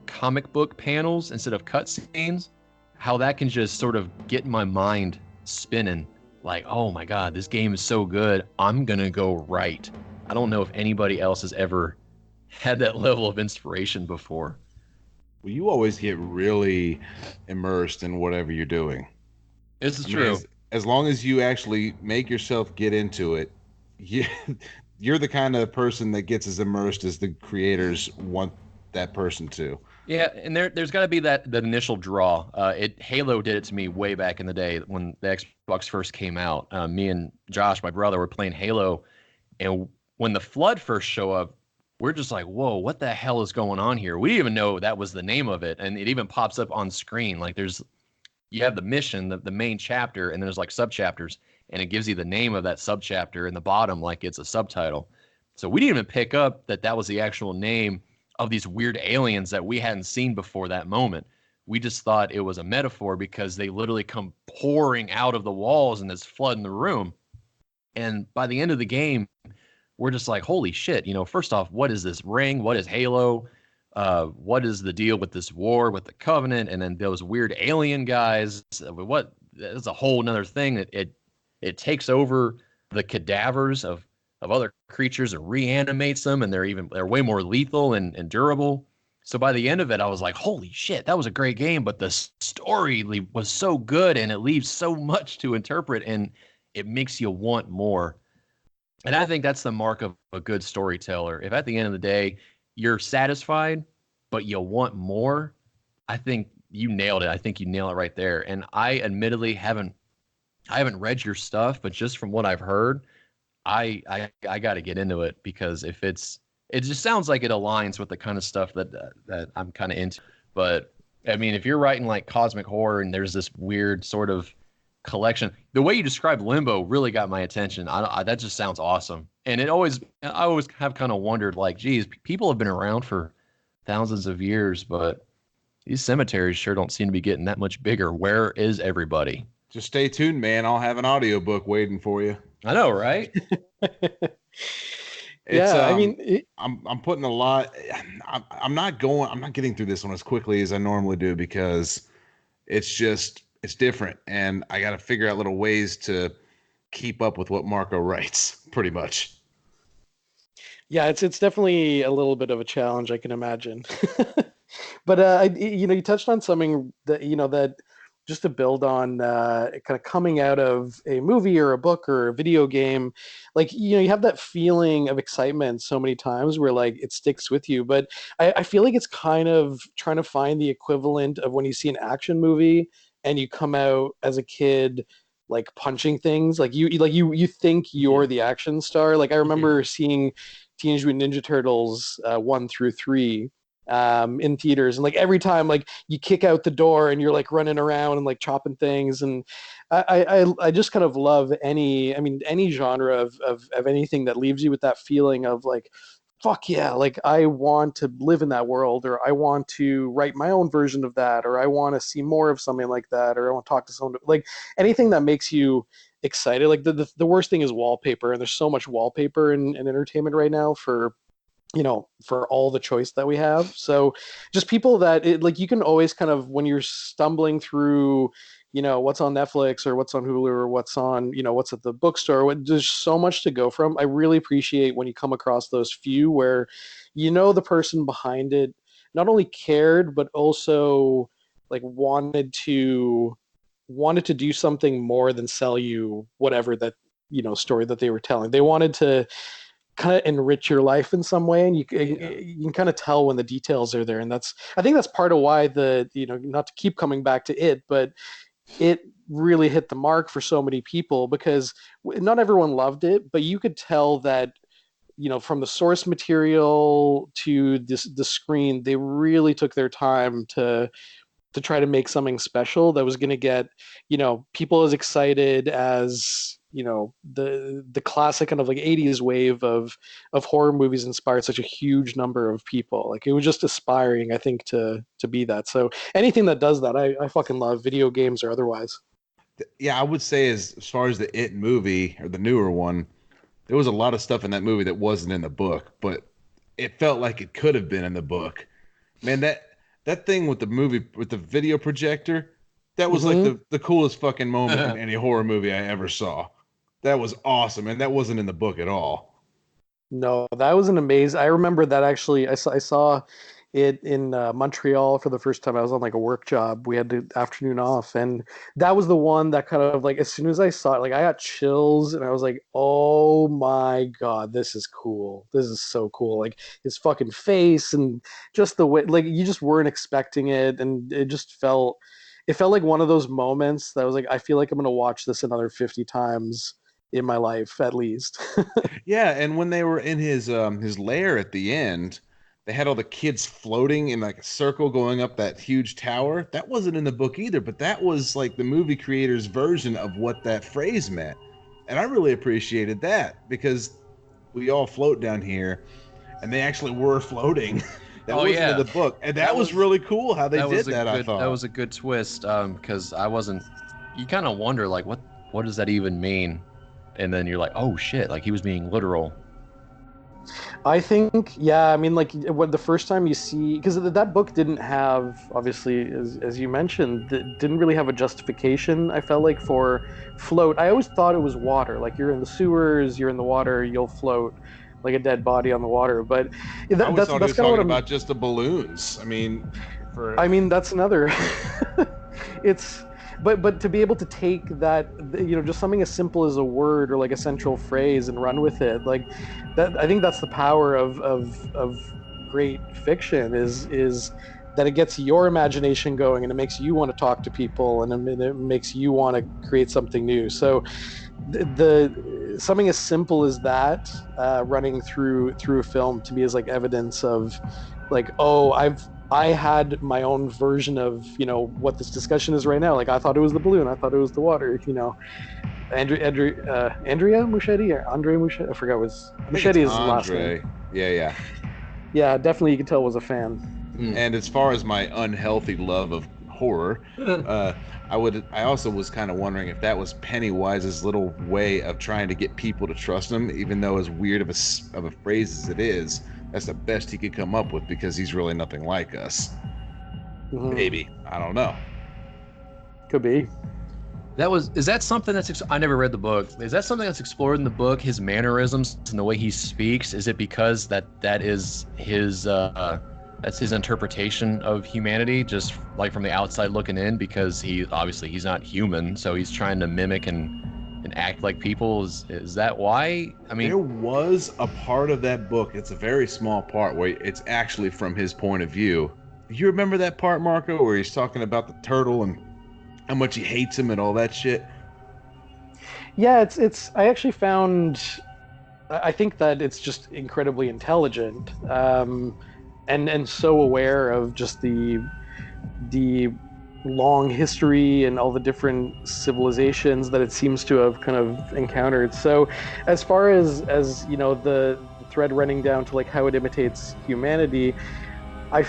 comic book panels instead of cutscenes, how that can just sort of get my mind spinning. Like, oh my God, this game is so good, I'm gonna go right. I don't know if anybody else has ever had that level of inspiration before. Well, you always get really immersed in whatever you're doing. This is I mean, true. as long as you actually make yourself get into it, you, you're the kind of person that gets as immersed as the creators want that person to. Yeah, and there's got to be that initial draw. Halo did it to me way back in the day when the Xbox first came out. Me and Josh, my brother, were playing Halo, and when the Flood first show up, we're just like, "Whoa, what the hell is going on here?" We didn't even know that was the name of it, and it even pops up on screen. Like you have the mission, the main chapter, and there's like sub chapters, and it gives you the name of that sub chapter in the bottom, like it's a subtitle. So we didn't even pick up that that was the actual name of these weird aliens that we hadn't seen before that moment. We just thought it was a metaphor because they literally come pouring out of the walls and there's flood in the room. And by the end of the game, we're just like, holy shit, first off, what is this ring? What is Halo? What is the deal with this war with the Covenant? And then those weird alien guys. What? That's a whole nother thing. It takes over the cadavers of other creatures and reanimates them, and they're way more lethal and durable. So by the end of it, I was like, holy shit, that was a great game, but the story was so good and it leaves so much to interpret and it makes you want more. And I think that's the mark of a good storyteller. If at the end of the day you're satisfied, but you want more, I think you nailed it. I think you nail it right there. And I admittedly haven't read your stuff, but just from what I've heard, I got to get into it because it just sounds like it aligns with the kind of stuff that I'm kind of into. But I mean, if you're writing like cosmic horror and there's this weird sort of collection, the way you described Limbo really got my attention. That just sounds awesome. And I always have kind of wondered, like, geez, people have been around for thousands of years, but these cemeteries sure don't seem to be getting that much bigger. Where is everybody? Just stay tuned, man. I'll have an audiobook waiting for you. I know, right? It's Yeah, I mean, I'm putting a lot. I'm not getting through this one as quickly as I normally do because it's different, and I got to figure out little ways to keep up with what Marco writes. Pretty much. yeah, it's definitely a little bit of a challenge, I can imagine. But you touched on something that that just to build on kind of coming out of a movie or a book or a video game, like you have that feeling of excitement so many times where like it sticks with you. But I feel like it's kind of trying to find the equivalent of when you see an action movie and you come out as a kid like punching things, like you think you're Yeah. the action star. Like I Yeah. remember seeing Teenage Mutant Ninja Turtles 1 through 3 in theaters, and like every time like you kick out the door and you're like running around and like chopping things, and I just kind of love any genre of anything that leaves you with that feeling of like, fuck yeah, like I want to live in that world, or I want to write my own version of that, or I want to see more of something like that, or I want to talk to someone, like anything that makes you excited. Like the worst thing is wallpaper, and there's so much wallpaper in entertainment right now for all the choice that we have. So just people that like you can always kind of, when you're stumbling through what's on Netflix or what's on Hulu or what's on what's at the bookstore, there's so much to go from. I really appreciate when you come across those few where the person behind it not only cared but also like wanted to do something more than sell you whatever that story that they were telling. They wanted to kind of enrich your life in some way, and Yeah. you can kind of tell when the details are there. And I think that's part of why not to keep coming back to it, but it really hit the mark for so many people because not everyone loved it, but you could tell that from the source material to the screen, they really took their time to try to make something special that was going to get people as excited as the classic kind of like 80s wave of horror movies inspired such a huge number of people. Like it was just aspiring, I think, to be that. So anything that does that, I fucking love, video games or otherwise. Yeah, I would say as far as the It movie or the newer one, there was a lot of stuff in that movie that wasn't in the book, but it felt like it could have been in the book. Man, that thing with the movie with the video projector, that was like Hmm. the coolest fucking moment in any horror movie I ever saw. That was awesome, and that wasn't in the book at all. No, that was an amazing. I remember that actually. I saw it in Montreal for the first time. I was on like a work job. We had the afternoon off, and that was the one that kind of like as soon as I saw it, like I got chills, and I was like, "Oh my God, this is cool! This is so cool!" Like his fucking face and just the way, like you just weren't expecting it, and it felt like one of those moments that was like, I feel like I'm gonna watch this another 50 times in my life at least. Yeah, and when they were in his lair at the end, they had all the kids floating in like a circle going up that huge tower. That wasn't in the book either, but that was like the movie creator's version of what that phrase meant. And I really appreciated that because we all float down here, and they actually were floating. That Oh wasn't in yeah, the book, and that that was was really cool how they did that. I that thought. was a good twist. Because I wasn't. You kind of wonder like what does that even mean, and then you're like, oh shit, like he was being literal. I think, yeah, I mean, like when the first time you see, because that book didn't have, obviously, as you mentioned, didn't really have a justification. I felt like for float, I always thought it was water. Like you're in the sewers, you're in the water, you'll float like a dead body on the water. But I always thought he that's was kind of what talking I'm. about just the balloons. I mean, for I mean, that's another. it's but to be able to take that, just something as simple as a word or like a central phrase and run with it, like that, I think that's the power of great fiction is that it gets your imagination going and it makes you want to talk to people and it makes you want to create something new. So the something as simple as that running through a film to me is like evidence of like, oh, I had my own version of what this discussion is right now. Like I thought it was the balloon, I thought it was the water. Andrea Muschietti or Andre Muschietti, I forgot, was I think it's Muschietti is his last name. Andre. Yeah, yeah. Yeah, definitely you can tell was a fan. Mm. And as far as my unhealthy love of horror, uh, I also was kind of wondering if that was Pennywise's little way of trying to get people to trust him, even though as weird of a phrase as it is, that's the best he could come up with because he's really nothing like us. Mhm. Maybe, I don't know. Could be. Is that something I never read the book. Is that something that's explored in the book? His mannerisms and the way he speaks. Is it because that is that's his interpretation of humanity, just like from the outside looking in? Because he's not human, so he's trying to mimic and act like people. Is that why? I mean, There was a part of that book, it's a very small part where it's actually from his point of view. You remember that part, Marco, where he's talking about the turtle and how much he hates him and all that shit? Yeah, it's I actually found, I think that it's just incredibly intelligent, and so aware of just the long history and all the different civilizations that it seems to have kind of encountered. So as far as the thread running down to like how it imitates humanity, I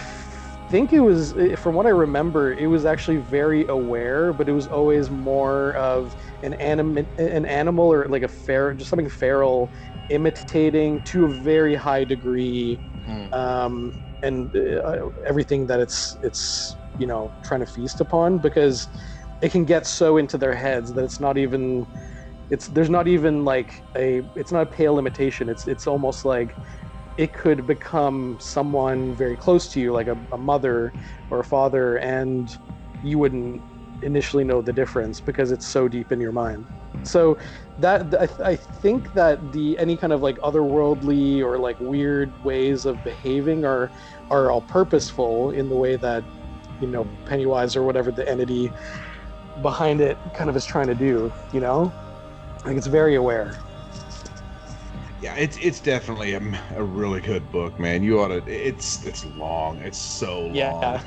think it was, from what I remember, it was actually very aware, but it was always more of an animal or like a just something feral, imitating to a very high degree, hmm. and everything that it's trying to feast upon, because it can get so into their heads that there's not even like it's not a pale imitation. It's almost like it could become someone very close to you, like a mother or a father, and you wouldn't initially know the difference because it's so deep in your mind. So I think that the any kind of like otherworldly or like weird ways of behaving are all purposeful in the way that Pennywise or whatever the entity behind it kind of is trying to do. I think it's very aware. Yeah, it's definitely a really good book, man. You ought to. It's long. It's so long. Yeah.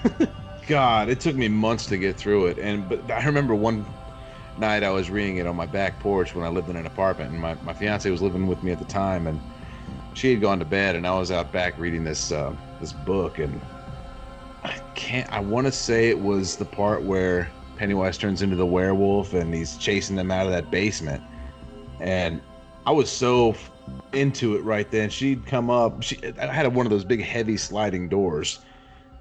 God, it took me months to get through it. But I remember one night I was reading it on my back porch when I lived in an apartment, and my fiance was living with me at the time, and she had gone to bed, and I was out back reading this book, and I want to say it was the part where Pennywise turns into the werewolf and he's chasing them out of that basement, and I was so into it right then. She'd come up. I had one of those big, heavy sliding doors.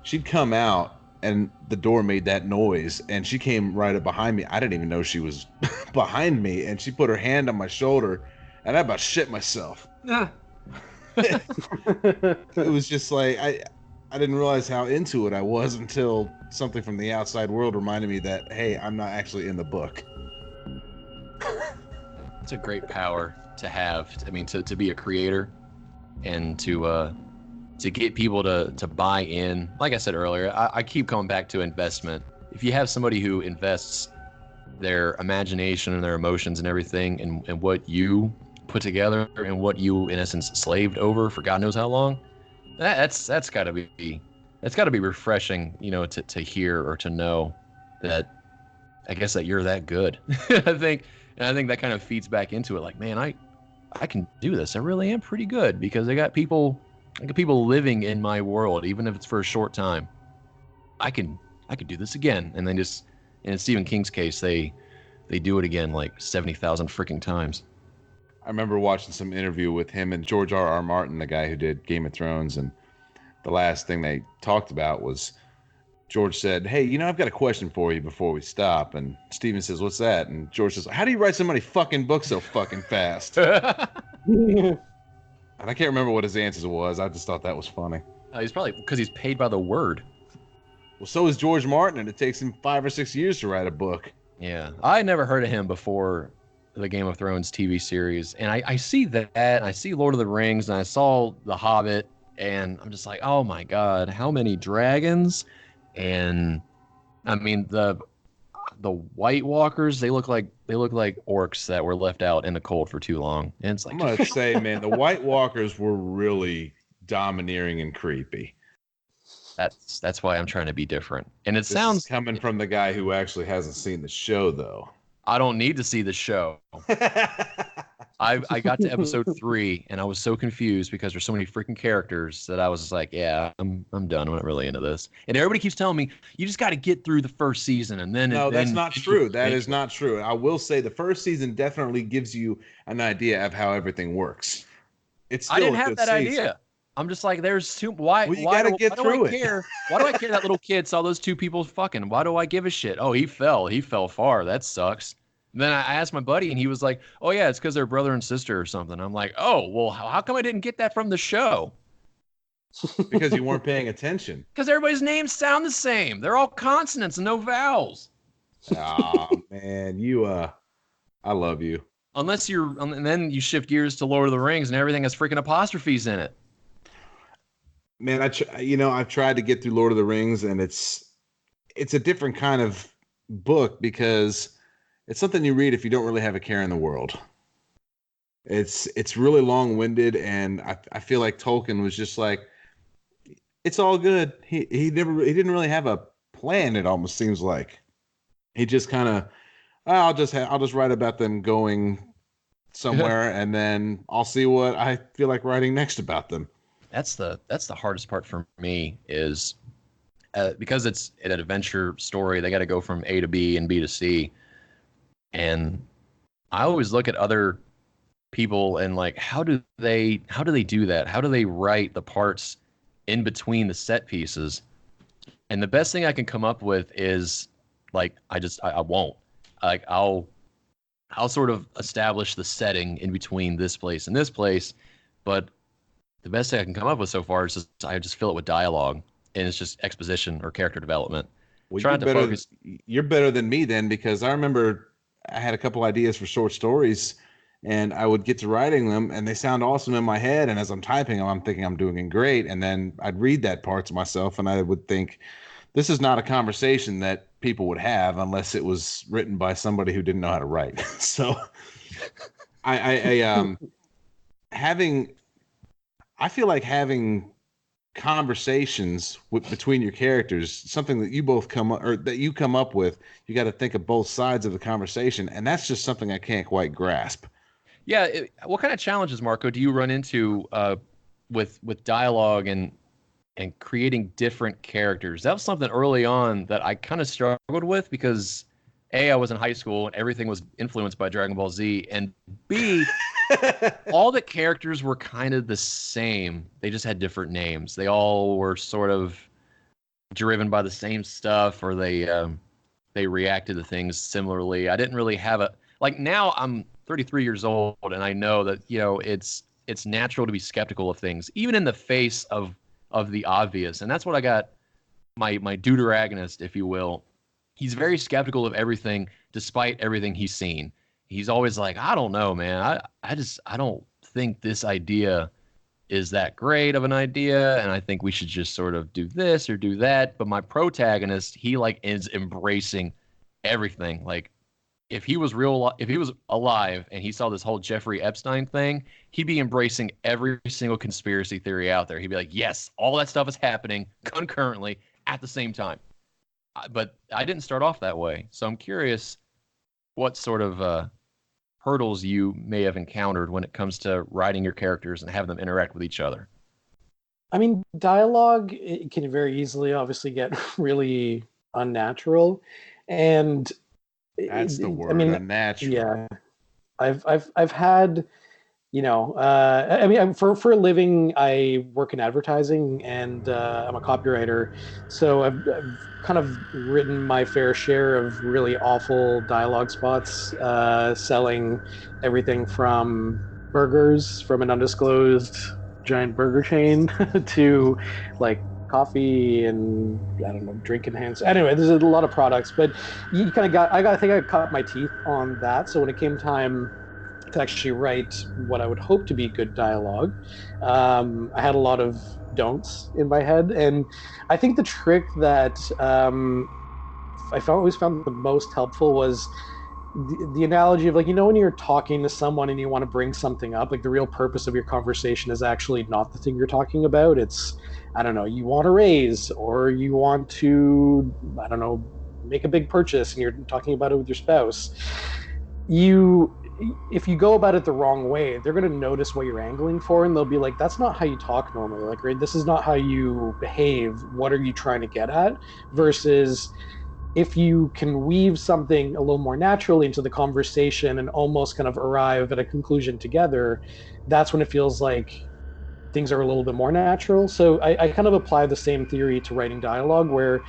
She'd come out, and the door made that noise, and she came right up behind me. I didn't even know she was behind me, and she put her hand on my shoulder, and I about shit myself. It was just like I didn't realize how into it I was until something from the outside world reminded me that, hey, I'm not actually in the book. It's a great power to have. I mean, to be a creator and to get people to buy in. Like I said earlier, I keep coming back to investment. If you have somebody who invests their imagination and their emotions and everything and what you put together and what you in essence slaved over for God knows how long, that's got to be refreshing, to hear or to know that I guess that you're that good. I think that kind of feeds back into it. Like, man, I can do this. I really am pretty good because I got people living in my world, even if it's for a short time. I can do this again, and then just and in Stephen King's case, they do it again like 70,000 freaking times. I remember watching some interview with him and George R. Martin, the guy who did Game of Thrones, and the last thing they talked about was George said, "Hey, I've got a question for you before we stop." And Steven says, "What's that?" And George says, "How do you write so many fucking books so fucking fast?" And I can't remember what his answer was. I just thought that was funny. He's probably because he's paid by the word. Well, so is George Martin, and it takes him 5 or 6 years to write a book. Yeah, I never heard of him before the Game of Thrones TV series, and I see that, and I see Lord of the Rings, and I saw The Hobbit, and I'm just like, oh my god, how many dragons? And I mean the White Walkers, they look like orcs that were left out in the cold for too long. And it's like, I'm gonna say, man, the White Walkers were really domineering and creepy. that's why I'm trying to be different. And it This sounds is coming from the guy who actually hasn't seen the show, though. I don't need to see the show. I got to episode 3 and I was so confused because there's so many freaking characters that I was just like, yeah, I'm done. I'm not really into this. And everybody keeps telling me you just got to get through the first season and then No, that's not true. That is it. not true. I will say the first season definitely gives you an idea of how everything works. It's still I didn't a have good that season. idea. I'm just like, there's too why Well, you why gotta do, get why do through I it. care? Why do I care that little kid saw those two people fucking? Why do I give a shit? Oh, he fell far. That sucks. And then I asked my buddy, and he was like, "Oh yeah, it's because they're brother and sister or something." I'm like, "Oh well, how come I didn't get that from the show?" Because you weren't paying attention. Because everybody's names sound the same. They're all consonants and no vowels. Oh man, I love you. Unless and then you shift gears to Lord of the Rings, and everything has freaking apostrophes in it. Man, I've tried to get through Lord of the Rings, and it's a different kind of book because it's something you read if you don't really have a care in the world. It's really long-winded, and I feel like Tolkien was just like, it's all good. He didn't really have a plan. It almost seems like he just kind of, I'll just write about them going somewhere, and then I'll see what I feel like writing next about them. That's the hardest part for me is because it's an adventure story. They got to go from A to B and B to C, and I always look at other people and like, how do they do that? How do they write the parts in between the set pieces? And the best thing I can come up with is like, I won't, like, I'll sort of establish the setting in between this place and this place, but the best thing I can come up with so far is I just fill it with dialogue, and it's just exposition or character development. Well, Trying to focus. You're better than me then, because I remember I had a couple ideas for short stories, and I would get to writing them, and they sound awesome in my head. And as I'm typing them, I'm thinking I'm doing great. And then I'd read that part to myself, and I would think, this is not a conversation that people would have unless it was written by somebody who didn't know how to write. So, I feel like having conversations between your characters, something that you both come up with, you got to think of both sides of the conversation, and that's just something I can't quite grasp. Yeah, what kind of challenges, Marco, do you run into with dialogue and creating different characters? That was something early on that I kind of struggled with because A, I was in high school and everything was influenced by Dragon Ball Z, and B, all the characters were kind of the same. They just had different names. They all were sort of driven by the same stuff, or they reacted to things similarly. I didn't really have a like. Now I'm 33 years old, and I know that it's natural to be skeptical of things, even in the face of of the obvious. And that's what I got my deuteragonist, if you will. He's very skeptical of everything despite everything he's seen. He's always like, I don't know, man. I don't think this idea is that great of an idea, and I think we should just sort of do this or do that. But my protagonist, he like is embracing everything. Like if he was alive and he saw this whole Jeffrey Epstein thing, he'd be embracing every single conspiracy theory out there. He'd be like, yes, all that stuff is happening concurrently at the same time. But I didn't start off that way. So I'm curious what sort of hurdles you may have encountered when it comes to writing your characters and having them interact with each other. I mean, dialogue, it can very easily obviously get really unnatural. And That's the word, I mean, unnatural. yeah, I've had, I mean, for a living, I work in advertising, and I'm a copywriter. So I've kind of written my fair share of really awful dialogue spots, selling everything from burgers from an undisclosed giant burger chain to like coffee and I don't know, drink enhanced. Anyway, there's a lot of products, but you kind of I think I cut my teeth on that. So when it came time to actually write what I would hope to be good dialogue, I had a lot of don'ts in my head. And I think the trick that always found the most helpful was the analogy of, like, when you're talking to someone and you want to bring something up, like the real purpose of your conversation is actually not the thing you're talking about. It's, I don't know, you want a raise, or you want to, I don't know, make a big purchase and you're talking about it with your spouse. If you go about it the wrong way, they're going to notice what you're angling for, and they'll be like, that's not how you talk normally. Like, right, this is not how you behave. What are you trying to get at? Versus if you can weave something a little more naturally into the conversation and almost kind of arrive at a conclusion together, that's when it feels like things are a little bit more natural. So I kind of apply the same theory to writing dialogue, where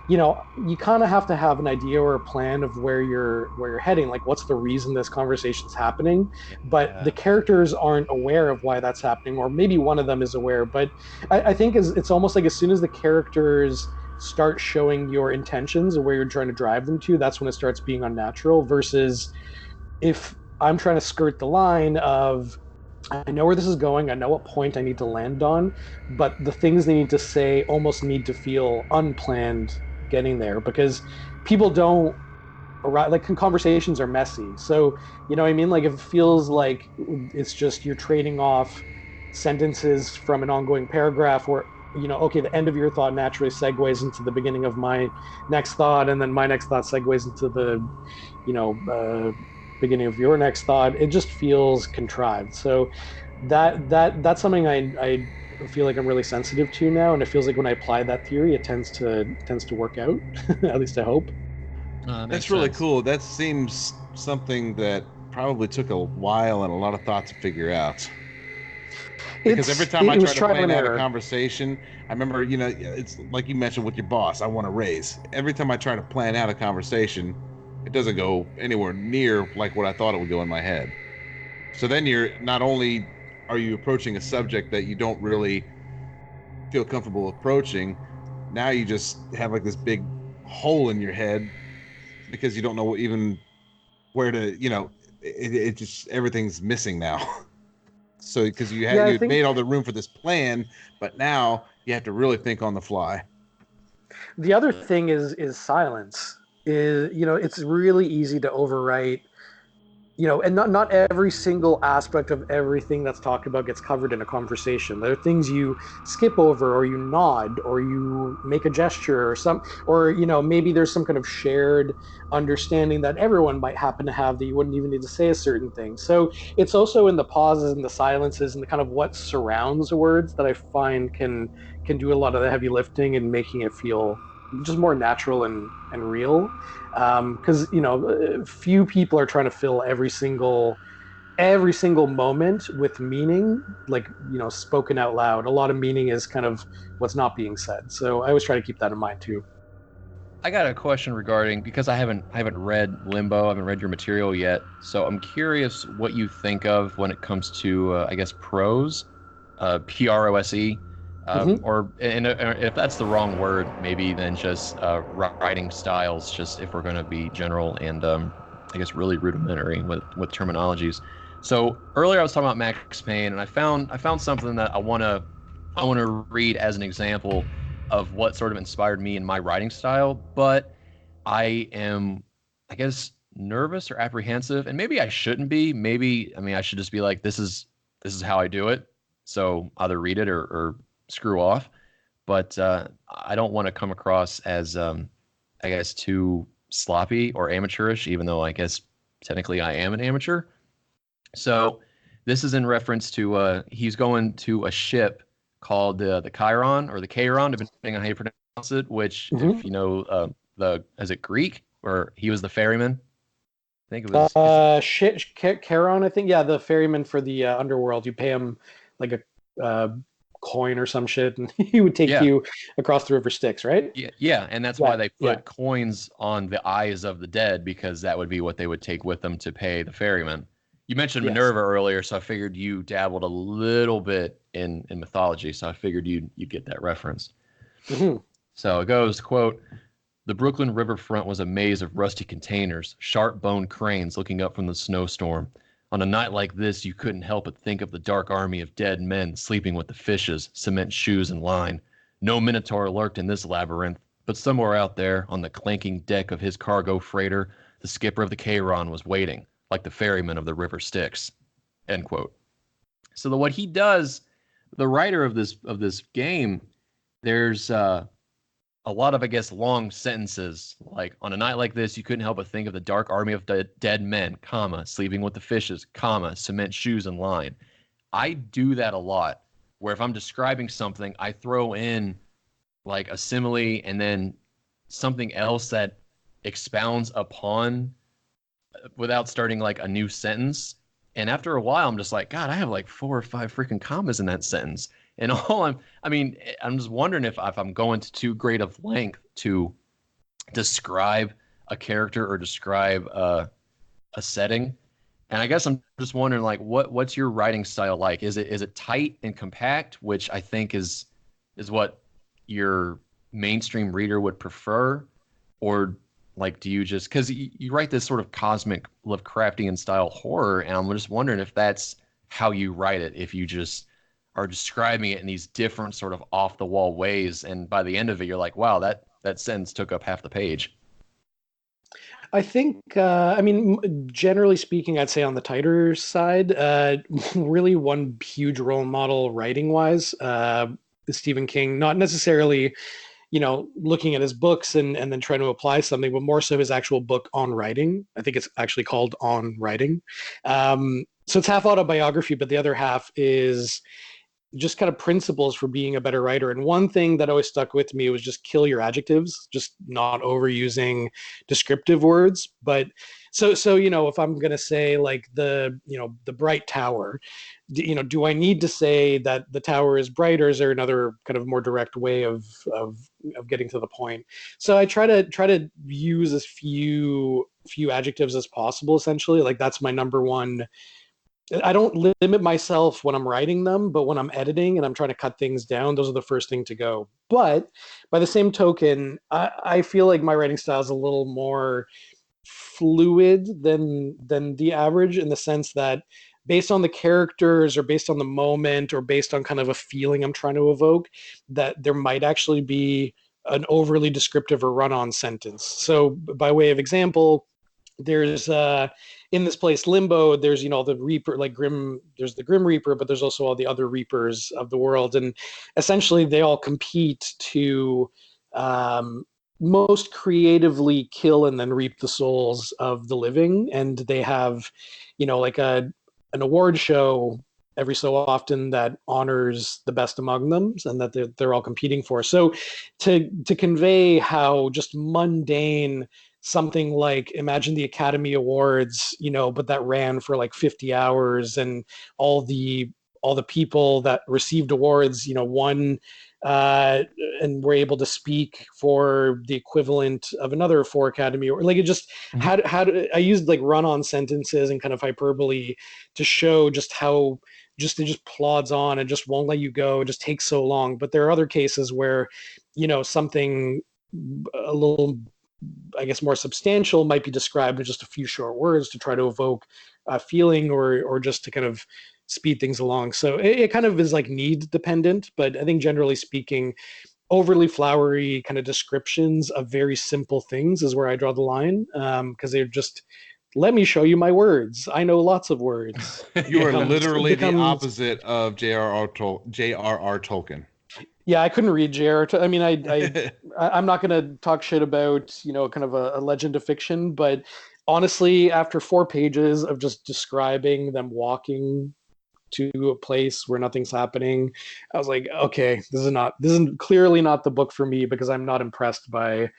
you kind of have to have an idea or a plan of where you're heading, like what's the reason this conversation's happening, but the characters aren't aware of why that's happening, or maybe one of them is aware. But I think it's almost like as soon as the characters start showing your intentions and where you're trying to drive them to, that's when it starts being unnatural. Versus if I'm trying to skirt the line of, I know where this is going, I know what point I need to land on, but the things they need to say almost need to feel unplanned getting there, because people don't arrive, like, conversations are messy. So, you know what I mean? Like, if it feels like it's just you're trading off sentences from an ongoing paragraph where, okay, the end of your thought naturally segues into the beginning of my next thought, and then my next thought segues into the, beginning of your next thought, it just feels contrived. So that's something I feel like I'm really sensitive to now, and it feels like when I apply that theory, it tends to work out. At least I hope. That's really cool. That seems something that probably took a while and a lot of thought to figure out. Because every time I try to plan out a conversation, I remember, it's like you mentioned with your boss, I want to raise. Every time I try to plan out a conversation, it doesn't go anywhere near like what I thought it would go in my head. So then you're not only are you approaching a subject that you don't really feel comfortable approaching, now you just have like this big hole in your head because you don't know even where to, it just, everything's missing now. So because you had made all the room for this plan, but now you have to really think on the fly. The other thing is silence. It's really easy to overwrite, and not every single aspect of everything that's talked about gets covered in a conversation. There are things you skip over, or you nod, or you make a gesture, or maybe there's some kind of shared understanding that everyone might happen to have that you wouldn't even need to say a certain thing. So it's also in the pauses and the silences and the kind of what surrounds words that I find can do a lot of the heavy lifting and making it feel just more natural and real. Because few people are trying to fill every single moment with meaning, like, spoken out loud. A lot of meaning is kind of what's not being said. So I always try to keep that in mind too. I got a question regarding, because I haven't read Limbo, I haven't read your material yet, so I'm curious what you think of when it comes to I guess prose, prose. Or and if that's the wrong word, maybe then just writing styles. Just if we're going to be general and I guess really rudimentary with terminologies. So earlier I was talking about Max Payne, and I found something that I want to read as an example of what sort of inspired me in my writing style. But I am, I guess, nervous or apprehensive, and maybe I shouldn't be. Maybe I mean I should just be like, this is how I do it. So either read it or screw off. But I don't want to come across as, I guess, too sloppy or amateurish, even though I guess technically I am an amateur. So this is in reference to he's going to a ship called the Chiron or the Chiron, depending on how you pronounce it. Which, Hmm. if you know the is it Greek or he was the ferryman? I think it was. Is it, Charon, I think. Yeah, the ferryman for the underworld. You pay him like a coin or some shit, and he would take yeah, you across the river Styx, right? yeah, and that's Yeah, why they yeah, put coins on the eyes of the dead because that would be what they would take with them to pay the ferryman. You mentioned yes. Minerva earlier, so I figured you dabbled a little bit in mythology, so I figured you'd get that reference. Hmm. So it goes, quote, the Brooklyn riverfront was a maze of rusty containers, sharp-boned cranes looking up from the snowstorm. On a night like this, you couldn't help but think of the dark army of dead men sleeping with the fishes, cement shoes, and line. No minotaur lurked in this labyrinth, but somewhere out there, on the clanking deck of his cargo freighter, the skipper of the Chiron was waiting, like the ferryman of the River Styx. End quote. So what he does, the writer of this game, there's a lot of, I guess, long sentences. Like, on a night like this, you couldn't help but think of the dark army of dead men, comma, sleeping with the fishes, comma, cement shoes and line. I do that a lot, where if I'm describing something, I throw in like a simile and then something else that expounds upon without starting like a new sentence. And after a while, I'm just like, God, I have like 4 or 5 freaking commas in that sentence. And I'm just wondering if I'm going to too great of length to describe a character or describe a setting. And I guess I'm just wondering, like, what's your writing style like? Is it tight and compact, which I think is what your mainstream reader would prefer, or like do you just because you write this sort of cosmic Lovecraftian style horror, and I'm just wondering if that's how you write it, if you just are describing it in these different sort of off the wall ways, and by the end of it, you're like, wow, that sentence took up half the page. I think, I mean, generally speaking, I'd say on the tighter side, really one huge role model writing wise is Stephen King. Not necessarily, looking at his books and then trying to apply something, but more so his actual book on writing. I think it's actually called On Writing. So it's half autobiography, but the other half is just kind of principles for being a better writer. And one thing that always stuck with me was just kill your adjectives, just not overusing descriptive words. But so if I'm going to say like the bright tower, do I need to say that the tower is bright, or is there another kind of more direct way of getting to the point? So I try to use as few adjectives as possible. Essentially, like that's my number one. I don't limit myself when I'm writing them, but when I'm editing and I'm trying to cut things down, those are the first thing to go. But by the same token, I feel like my writing style is a little more fluid than the average, in the sense that based on the characters or based on the moment or based on kind of a feeling I'm trying to evoke, that there might actually be an overly descriptive or run-on sentence. So by way of example, there's in this place Limbo, there's the Reaper, like Grim, there's the Grim Reaper, but there's also all the other Reapers of the world, and essentially they all compete to most creatively kill and then reap the souls of the living. And they have like an award show every so often that honors the best among them, and that they're all competing for. So to convey how just mundane something like, imagine the Academy Awards, but that ran for like 50 hours, and all the people that received awards, won and were able to speak for the equivalent of another four Academy, or like it just Mhm. how I used like run-on sentences and kind of hyperbole to show just how it just plods on and just won't let you go. It just takes so long. But there are other cases where, something a little, I guess, more substantial might be described in just a few short words to try to evoke a feeling or just to kind of speed things along. So it kind of is like need dependent, but I think generally speaking, overly flowery kind of descriptions of very simple things is where I draw the line, because they're just, let me show you my words. I know lots of words. You are Becomes- literally the becomes- opposite of J.R.R. Tolkien. Yeah, I couldn't read J.R. I mean, I'm not going to talk shit about, kind of a legend of fiction, but honestly, after 4 pages of just describing them walking to a place where nothing's happening, I was like, okay, this is clearly not the book for me, because I'm not impressed by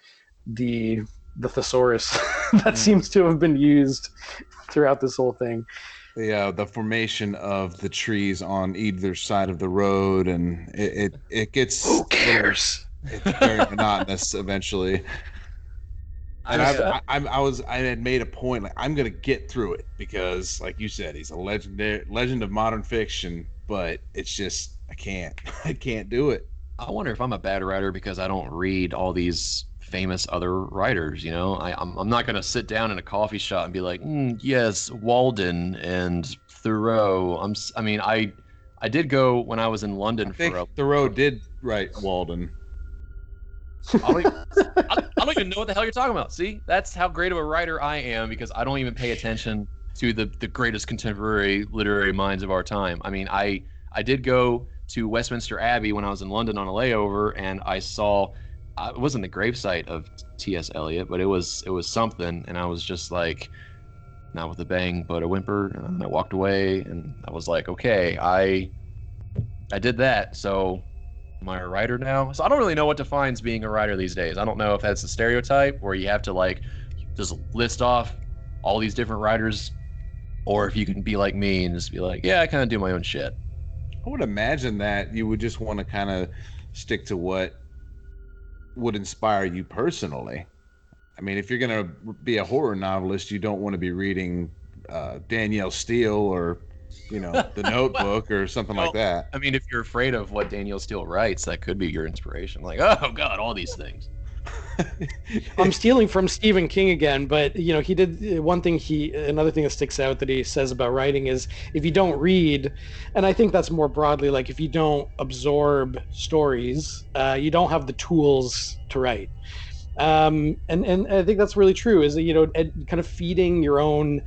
the thesaurus that seems to have been used throughout this whole thing. The formation of the trees on either side of the road, and it gets, Who cares? it's very monotonous eventually. And I had made a point, like, I'm gonna get through it because, like you said, he's a legend of modern fiction, but it's just I can't do it. I wonder if I'm a bad writer because I don't read all these famous other writers. I'm not going to sit down in a coffee shop and be like, yes, Walden and Thoreau. I did go when I was in London I think for Thoreau did write Walden. I don't even know what the hell you're talking about. See, that's how great of a writer I am, because I don't even pay attention to the greatest contemporary literary minds of our time. I mean, I did go to Westminster Abbey when I was in London on a layover, and I saw, it wasn't the gravesite of T.S. Eliot, but it was something, and I was just like, not with a bang, but a whimper, and I walked away, and I was like, okay, I did that, so am I a writer now? So I don't really know what defines being a writer these days. I don't know if that's a stereotype where you have to like just list off all these different writers, or if you can be like me and just be like, yeah, I kind of do my own shit. I would imagine that you would just want to kind of stick to what would inspire you personally. I mean, if you're going to be a horror novelist, you don't want to be reading Danielle Steele or, The Notebook or something like that. I mean, if you're afraid of what Danielle Steele writes, that could be your inspiration. Like, oh God, all these things. I'm stealing from Stephen King again, but he did another thing that sticks out that he says about writing is, if you don't read, and I think that's more broadly, like, if you don't absorb stories, you don't have the tools to write. And I think that's really true, is that kind of feeding your own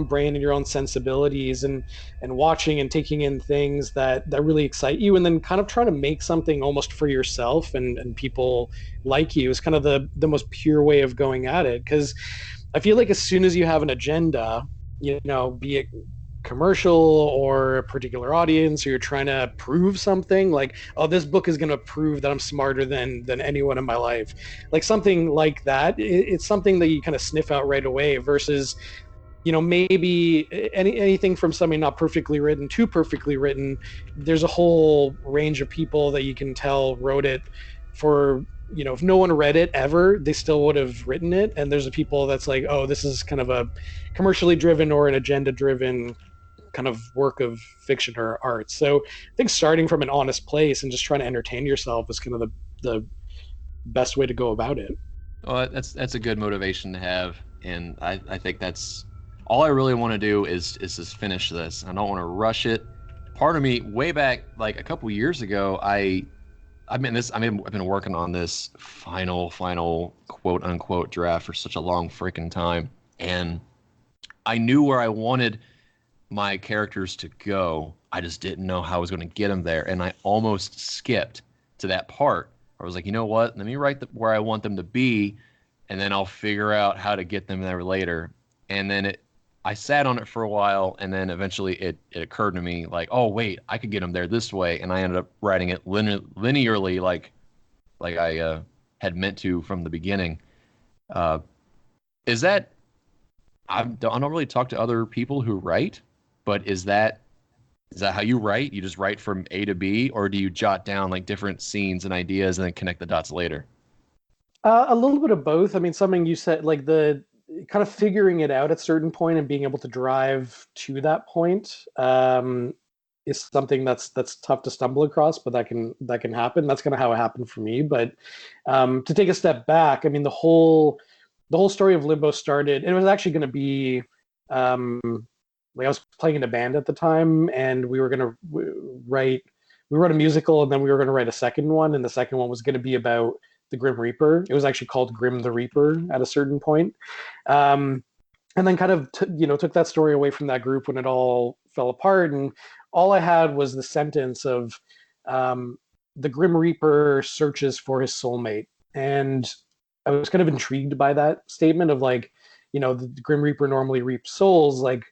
brain and your own sensibilities, and watching and taking in things that really excite you, and then kind of trying to make something almost for yourself and people like you, is kind of the most pure way of going at it. Because I feel like as soon as you have an agenda, be it commercial or a particular audience, or you're trying to prove something, like, oh, this book is going to prove that I'm smarter than anyone in my life, like something like that, it's something that you kind of sniff out right away, versus maybe anything from something not perfectly written to perfectly written. There's a whole range of people that you can tell wrote it for, if no one read it ever, they still would have written it. And there's a people that's like, oh, this is kind of a commercially driven or an agenda driven kind of work of fiction or art. So I think starting from an honest place and just trying to entertain yourself is kind of the best way to go about it. Well, that's a good motivation to have, and I think that's all I really want to do is just finish this. I don't want to rush it. Part of me, way back like a couple years ago, I've been working on this final quote unquote draft for such a long freaking time, and I knew where I wanted my characters to go. I just didn't know how I was going to get them there, and I almost skipped to that part. I was like, you know what? Let me write where I want them to be, and then I'll figure out how to get them there later. And then I sat on it for a while, and then eventually it occurred to me, like, oh wait, I could get them there this way, and I ended up writing it linearly, like I had meant to from the beginning. Is that I don't really talk to other people who write, but is that how you write? You just write from A to B, or do you jot down like different scenes and ideas and then connect the dots later? A little bit of both. I mean, something you said, like the kind of figuring it out at a certain point and being able to drive to that point. is something that's tough to stumble across, but that can happen. That's kind of how it happened for me. But to take a step back, I mean, the whole story of Limbo started. It was actually going to be um, like I was playing in a band at the time, and we were going to write. We wrote a musical, and then we were going to write a second one, and the second one was going to be about the Grim Reaper. It was actually called Grim the Reaper at a certain point. Um, and then kind of took that story away from that group when it all fell apart, and all I had was the sentence of um, the Grim Reaper searches for his soulmate, and I was kind of intrigued by that statement of like, the Grim Reaper normally reaps souls, like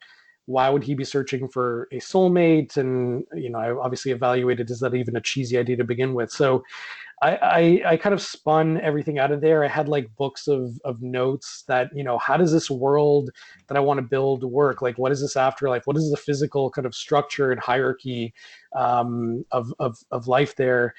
why would he be searching for a soulmate? And I obviously evaluated, is that even a cheesy idea to begin with? So I kind of spun everything out of there. I had like books of notes that, how does this world that I want to build work? Like, what is this afterlife? What is the physical kind of structure and hierarchy of life there?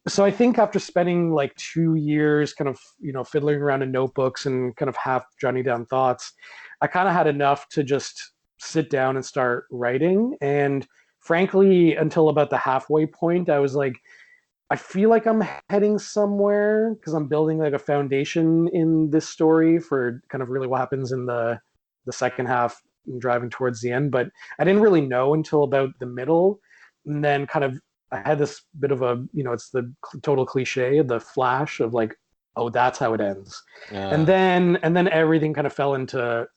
So I think after spending like 2 years kind of, fiddling around in notebooks and kind of half jotting down thoughts, I kind of had enough to just sit down and start writing. And frankly, until about the halfway point, I was like, I feel like I'm heading somewhere because I'm building like a foundation in this story for kind of really what happens in the second half and driving towards the end. But I didn't really know until about the middle, and then kind of I had this bit of a it's the total cliche, the flash of like, oh, that's how it ends, and then everything kind of fell into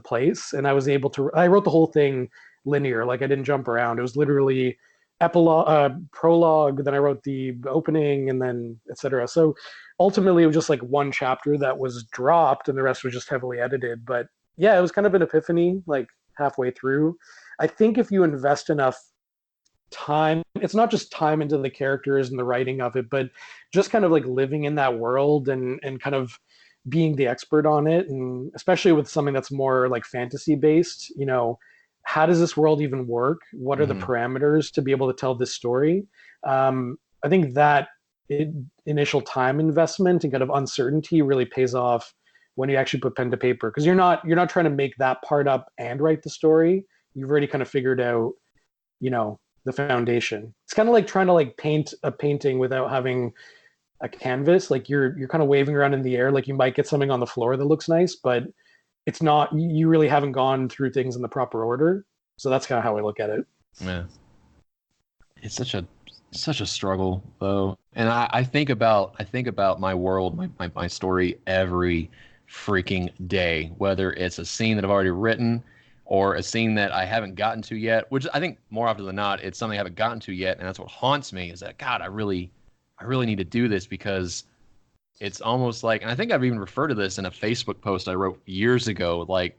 place, and I wrote the whole thing linear, like I didn't jump around. It was literally epilogue, prologue, then I wrote the opening, and then etc. So ultimately it was just like one chapter that was dropped and the rest was just heavily edited. But yeah, it was kind of an epiphany like halfway through. I think if you invest enough time, it's not just time into the characters and the writing of it, but just kind of like living in that world and kind of being the expert on it, and especially with something that's more like fantasy based, how does this world even work? What are the parameters to be able to tell this story? I think that initial time investment and kind of uncertainty really pays off when you actually put pen to paper, because you're not trying to make that part up and write the story. You've already kind of figured out, the foundation. It's kind of like trying to like paint a painting without having a canvas. Like you're kind of waving around in the air, like you might get something on the floor that looks nice, but it's not, you really haven't gone through things in the proper order. So that's kind of how I look at it. Yeah. It's such a struggle though. And I think about my world, my story every freaking day, whether it's a scene that I've already written or a scene that I haven't gotten to yet, which I think more often than not, it's something I haven't gotten to yet. And that's what haunts me, is that, God, I really need to do this, because it's almost like, and I think I've even referred to this in a Facebook post I wrote years ago, like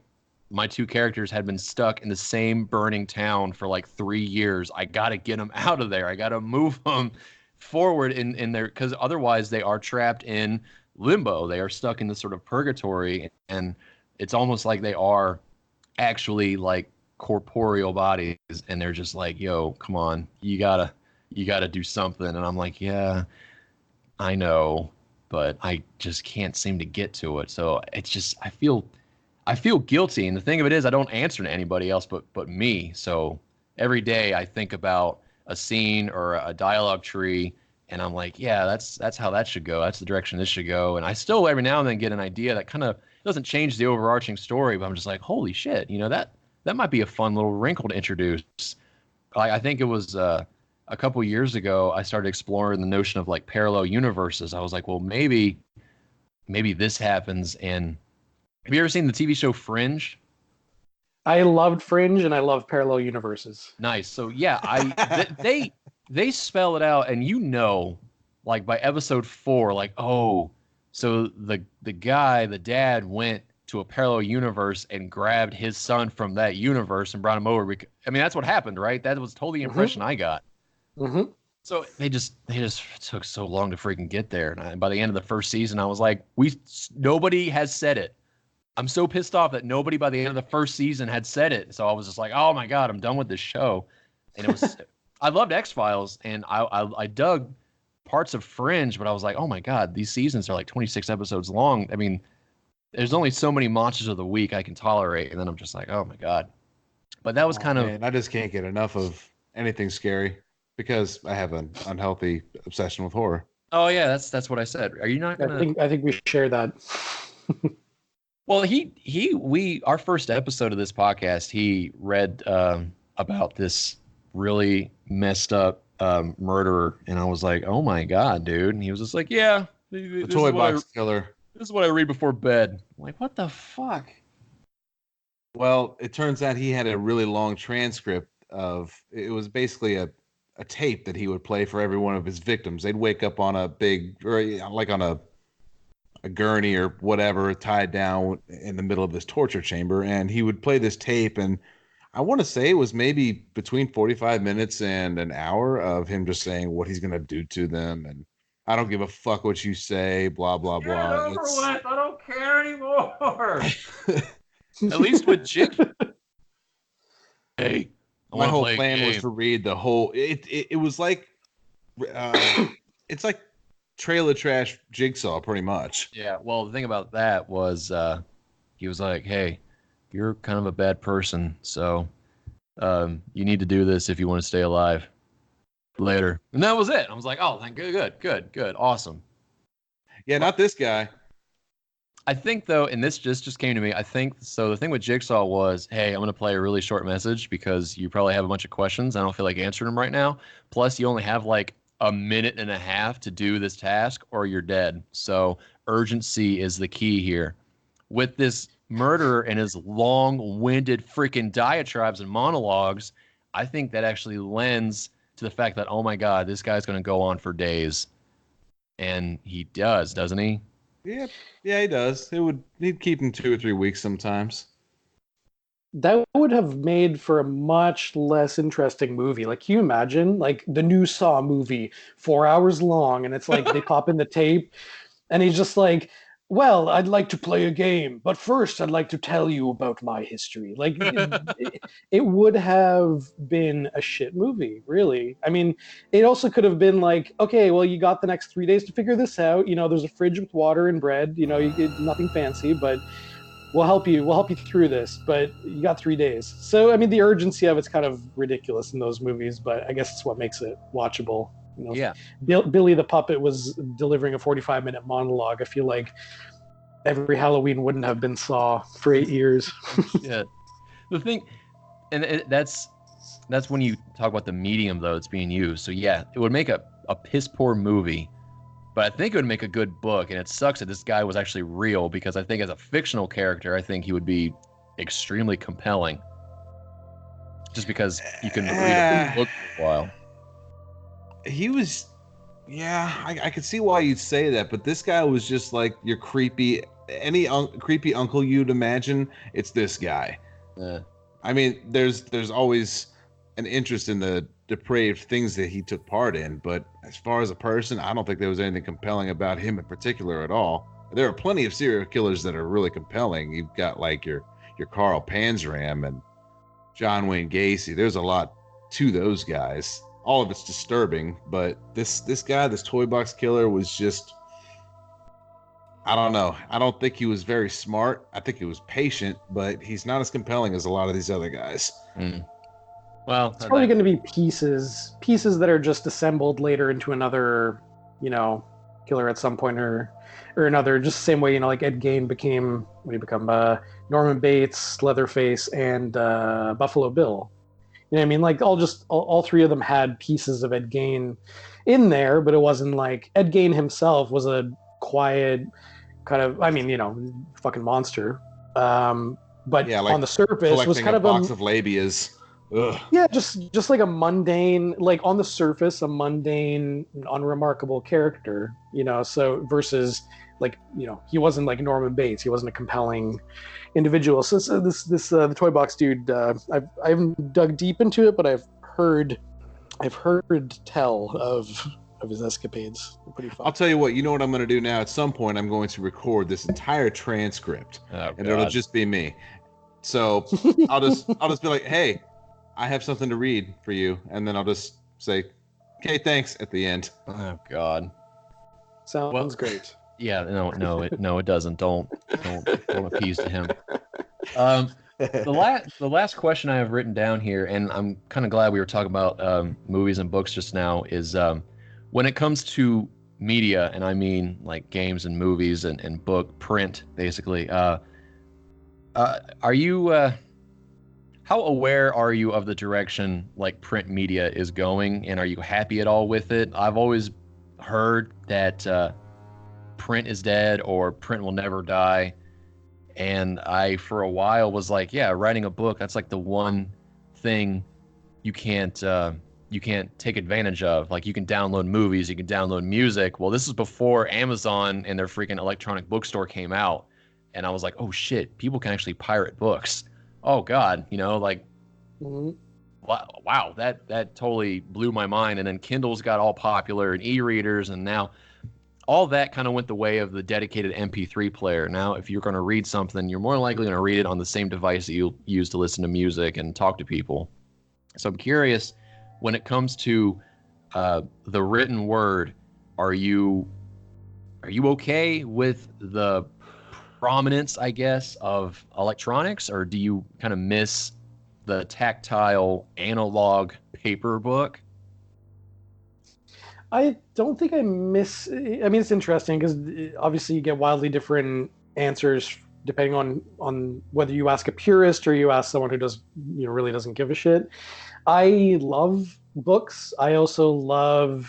my two characters had been stuck in the same burning town for like 3 years. I got to get them out of there. I got to move them forward in their, because otherwise they are trapped in limbo. They are stuck in this sort of purgatory, and it's almost like they are actually like corporeal bodies, and they're just like, yo, come on, you gotta do something. And I'm like, yeah, I know, but I just can't seem to get to it. So it's just, I feel guilty. And the thing of it is, I don't answer to anybody else but me. So every day I think about a scene or a dialogue tree, and I'm like, yeah, that's how that should go. That's the direction this should go. And I still every now and then get an idea that kind of doesn't change the overarching story, but I'm just like, holy shit, that might be a fun little wrinkle to introduce. I think it was a couple years ago I started exploring the notion of like parallel universes. I was like, well, maybe this happens. And have you ever seen the TV show Fringe? I loved Fringe and I love parallel universes. Nice. So yeah, they spell it out, and like by episode 4, like, oh, so the dad went to a parallel universe and grabbed his son from that universe and brought him over. I mean, that's what happened, right? That was totally the impression I got. Mm-hmm. So they just took so long to freaking get there, and by the end of the first season, I was like, nobody has said it. I'm so pissed off that nobody by the end of the first season had said it. So I was just like, oh my God, I'm done with this show. And it was, I loved X-Files, and I dug parts of Fringe, but I was like, oh my God, these seasons are like 26 episodes long. I mean, there's only so many monsters of the week I can tolerate. And then I'm just like, oh my God. But that was Oh kind of, man, I just can't get enough of anything scary because I have an unhealthy obsession with horror. Oh yeah, that's what I said. Are you not gonna? I think we share that. Well, we our first episode of this podcast, he read about this really messed up murderer, and I was like, oh my god, dude! And he was just like, yeah, The toy box killer. this is what I read before bed. I'm like, what the fuck? Well, it turns out he had a really long transcript of it was basically a tape that he would play for every one of his victims. They'd wake up on a big or like on a gurney or whatever tied down in the middle of this torture chamber, and he would play this tape, and I want to say it was maybe between 45 minutes and an hour of him just saying what he's going to do to them, and I don't give a fuck what you say, blah blah blah. Get over with. I don't care anymore. At least with Jig. Hey, my whole plan was to read the whole. It was like, it's like trailer trash Jigsaw, pretty much. Yeah. Well, the thing about that was, he was like, "Hey, you're kind of a bad person, so you need to do this if you want to stay alive later." And that was it. I was like, "Oh, thank good, awesome." Yeah, not this guy. I think though, and this just came to me. I think so. The thing with Jigsaw was, hey, I'm going to play a really short message because you probably have a bunch of questions. I don't feel like answering them right now. Plus, you only have like a minute and a half to do this task, or you're dead. So urgency is the key here. With this murderer and his long-winded freaking diatribes and monologues, I think that actually lends to the fact that, oh my God, this guy's going to go on for days, and he does, doesn't he? Yeah, he does. He'd keep him 2 or 3 weeks sometimes. That would have made for a much less interesting movie. Like, can you imagine, like, the new Saw movie, 4 hours long, and it's like they pop in the tape, and he's just like, well, I'd like to play a game, but first I'd like to tell you about my history. Like, it would have been a shit movie, really. I mean, it also could have been like, okay, well, you got the next 3 days to figure this out. You know, there's a fridge with water and bread. You know, you get nothing fancy, but we'll help you through this. But you got 3 days. So, I mean, the urgency of it's kind of ridiculous in those movies, but I guess it's what makes it watchable. You know, Yeah. Billy the Puppet was delivering a 45-minute monologue. I feel like every Halloween wouldn't have been Saw for 8 years. Yeah. The thing, and that's when you talk about the medium though it's being used. So yeah, it would make a piss poor movie, but I think it would make a good book. And it sucks that this guy was actually real, because I think as a fictional character, I think he would be extremely compelling. Just because you can read a book for a while. He was, yeah, I could see why you'd say that, but this guy was just like your creepy, creepy uncle you'd imagine. It's this guy. Yeah. I mean, there's always an interest in the depraved things that he took part in, but as far as a person, I don't think there was anything compelling about him in particular at all. There are plenty of serial killers that are really compelling. You've got like your Carl Panzram and John Wayne Gacy. There's a lot to those guys. All of it's disturbing, but this guy, this toy box killer, was just, I don't know. I don't think he was very smart. I think he was patient, but he's not as compelling as a lot of these other guys. Mm. Well, it's probably going to be pieces that are just assembled later into another, you know, killer at some point or another. Just the same way, you know, like Ed Gein became, what did he become? Norman Bates, Leatherface, and Buffalo Bill. You know what I mean? Like all three of them had pieces of Ed Gein in there, but it wasn't like Ed Gein himself was a quiet kind of, I mean, you know, fucking monster. But yeah, like on the surface was kind of a box of labias. Ugh. Yeah, just like a mundane, like on the surface, a mundane, unremarkable character, you know, so versus like, you know, he wasn't like Norman Bates. He wasn't a compelling individual. So this the toy box dude, I haven't dug deep into it, but I've heard tell of his escapades. They're pretty fun. I'll tell you what, you know what I'm going to do now? At some point, I'm going to record this entire transcript, and it'll just be me. So I'll just be like, hey, I have something to read for you, and then I'll just say, okay, thanks at the end. Oh God, sounds great. Yeah, no, it doesn't. Don't appease to him. The last question I have written down here, and I'm kind of glad we were talking about movies and books just now, is when it comes to media, and I mean like games and movies and book print, basically. Are you how aware are you of the direction like print media is going, and are you happy at all with it? I've always heard that print is dead or print will never die. And I, for a while, was like, yeah, writing a book, that's like the one thing you can't take advantage of. Like you can download movies, you can download music. Well, this is before Amazon and their freaking electronic bookstore came out. And I was like, oh shit, people can actually pirate books. Oh God, like Mhm. wow, that totally blew my mind. And then Kindles got all popular and e-readers, and now all that kind of went the way of the dedicated MP3 player. Now, if you're going to read something, you're more likely going to read it on the same device that you use to listen to music and talk to people. So I'm curious, when it comes to the written word, are you okay with the prominence, I guess, of electronics, or do you kind of miss the tactile analog paper book? I don't think I miss. I mean, it's interesting because obviously you get wildly different answers depending on whether you ask a purist or you ask someone who does really doesn't give a shit. I love books. I also love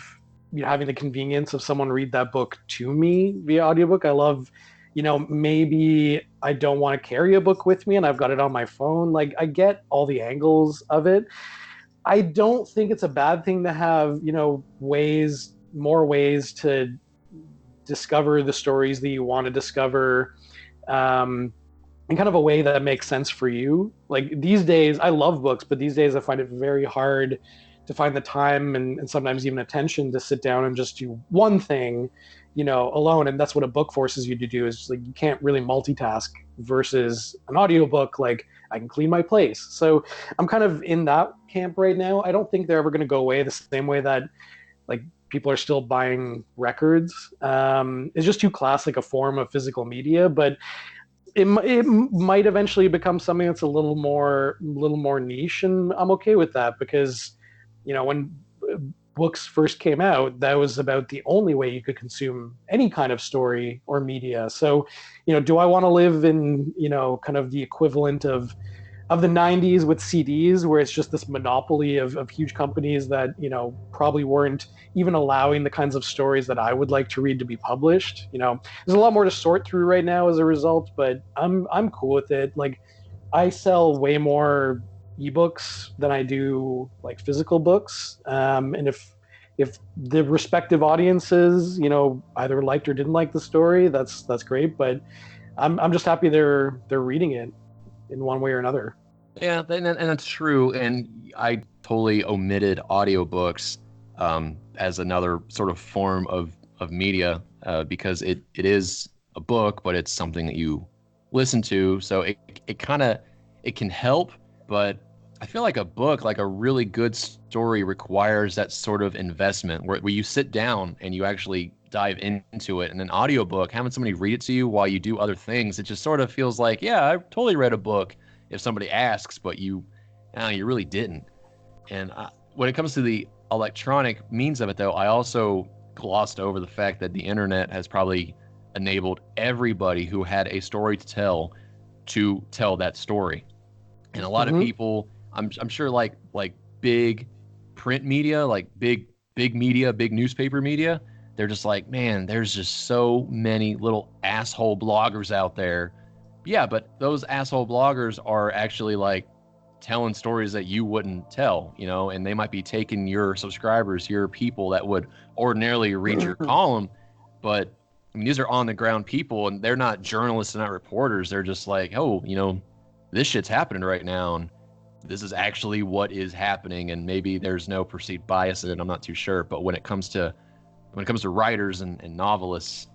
having the convenience of someone read that book to me via audiobook. I love, maybe I don't want to carry a book with me and I've got it on my phone. Like I get all the angles of it. I don't think it's a bad thing to have, more ways to discover the stories that you want to discover, in kind of a way that makes sense for you. Like these days, I love books, but these days I find it very hard to find the time and sometimes even attention to sit down and just do one thing, alone. And that's what a book forces you to do is like you can't really multitask versus an audiobook. Like I can clean my place. So I'm kind of in that camp right now. I don't think they're ever going to go away the same way that like people are still buying records. It's just too classic a form of physical media, but it might eventually become something that's a little more niche, and I'm okay with that because when books first came out, that was about the only way you could consume any kind of story or media. So do I want to live in kind of the equivalent of the 90s with CDs where it's just this monopoly of huge companies that probably weren't even allowing the kinds of stories that I would like to read to be published. There's a lot more to sort through right now as a result, but I'm cool with it. Like I sell way more ebooks than I do like physical books, and if the respective audiences either liked or didn't like the story, that's great. But I'm just happy they're reading it in one way or another. Yeah, and that's true. And I totally omitted audiobooks as another sort of form of media because it is a book, but it's something that you listen to. So it kind of it can help, but I feel like a book, like a really good story, requires that sort of investment where you sit down and you actually dive into it. And an audiobook, having somebody read it to you while you do other things, it just sort of feels like, yeah, I totally read a book if somebody asks, but you really didn't. And when it comes to the electronic means of it, though, I also glossed over the fact that the internet has probably enabled everybody who had a story to tell that story. And a lot of Mm-hmm. people, I'm sure, like big print media, like big media, big newspaper media, they're just like, man, there's just so many little asshole bloggers out there. Yeah, but those asshole bloggers are actually like telling stories that you wouldn't tell, and they might be taking your subscribers, your people that would ordinarily read your column, but I mean, these are on the ground people, and they're not journalists, and not reporters. They're just like, oh, this shit's happening right now, and this is actually what is happening, and maybe there's no perceived bias in it. I'm not too sure, but when it comes to writers and novelists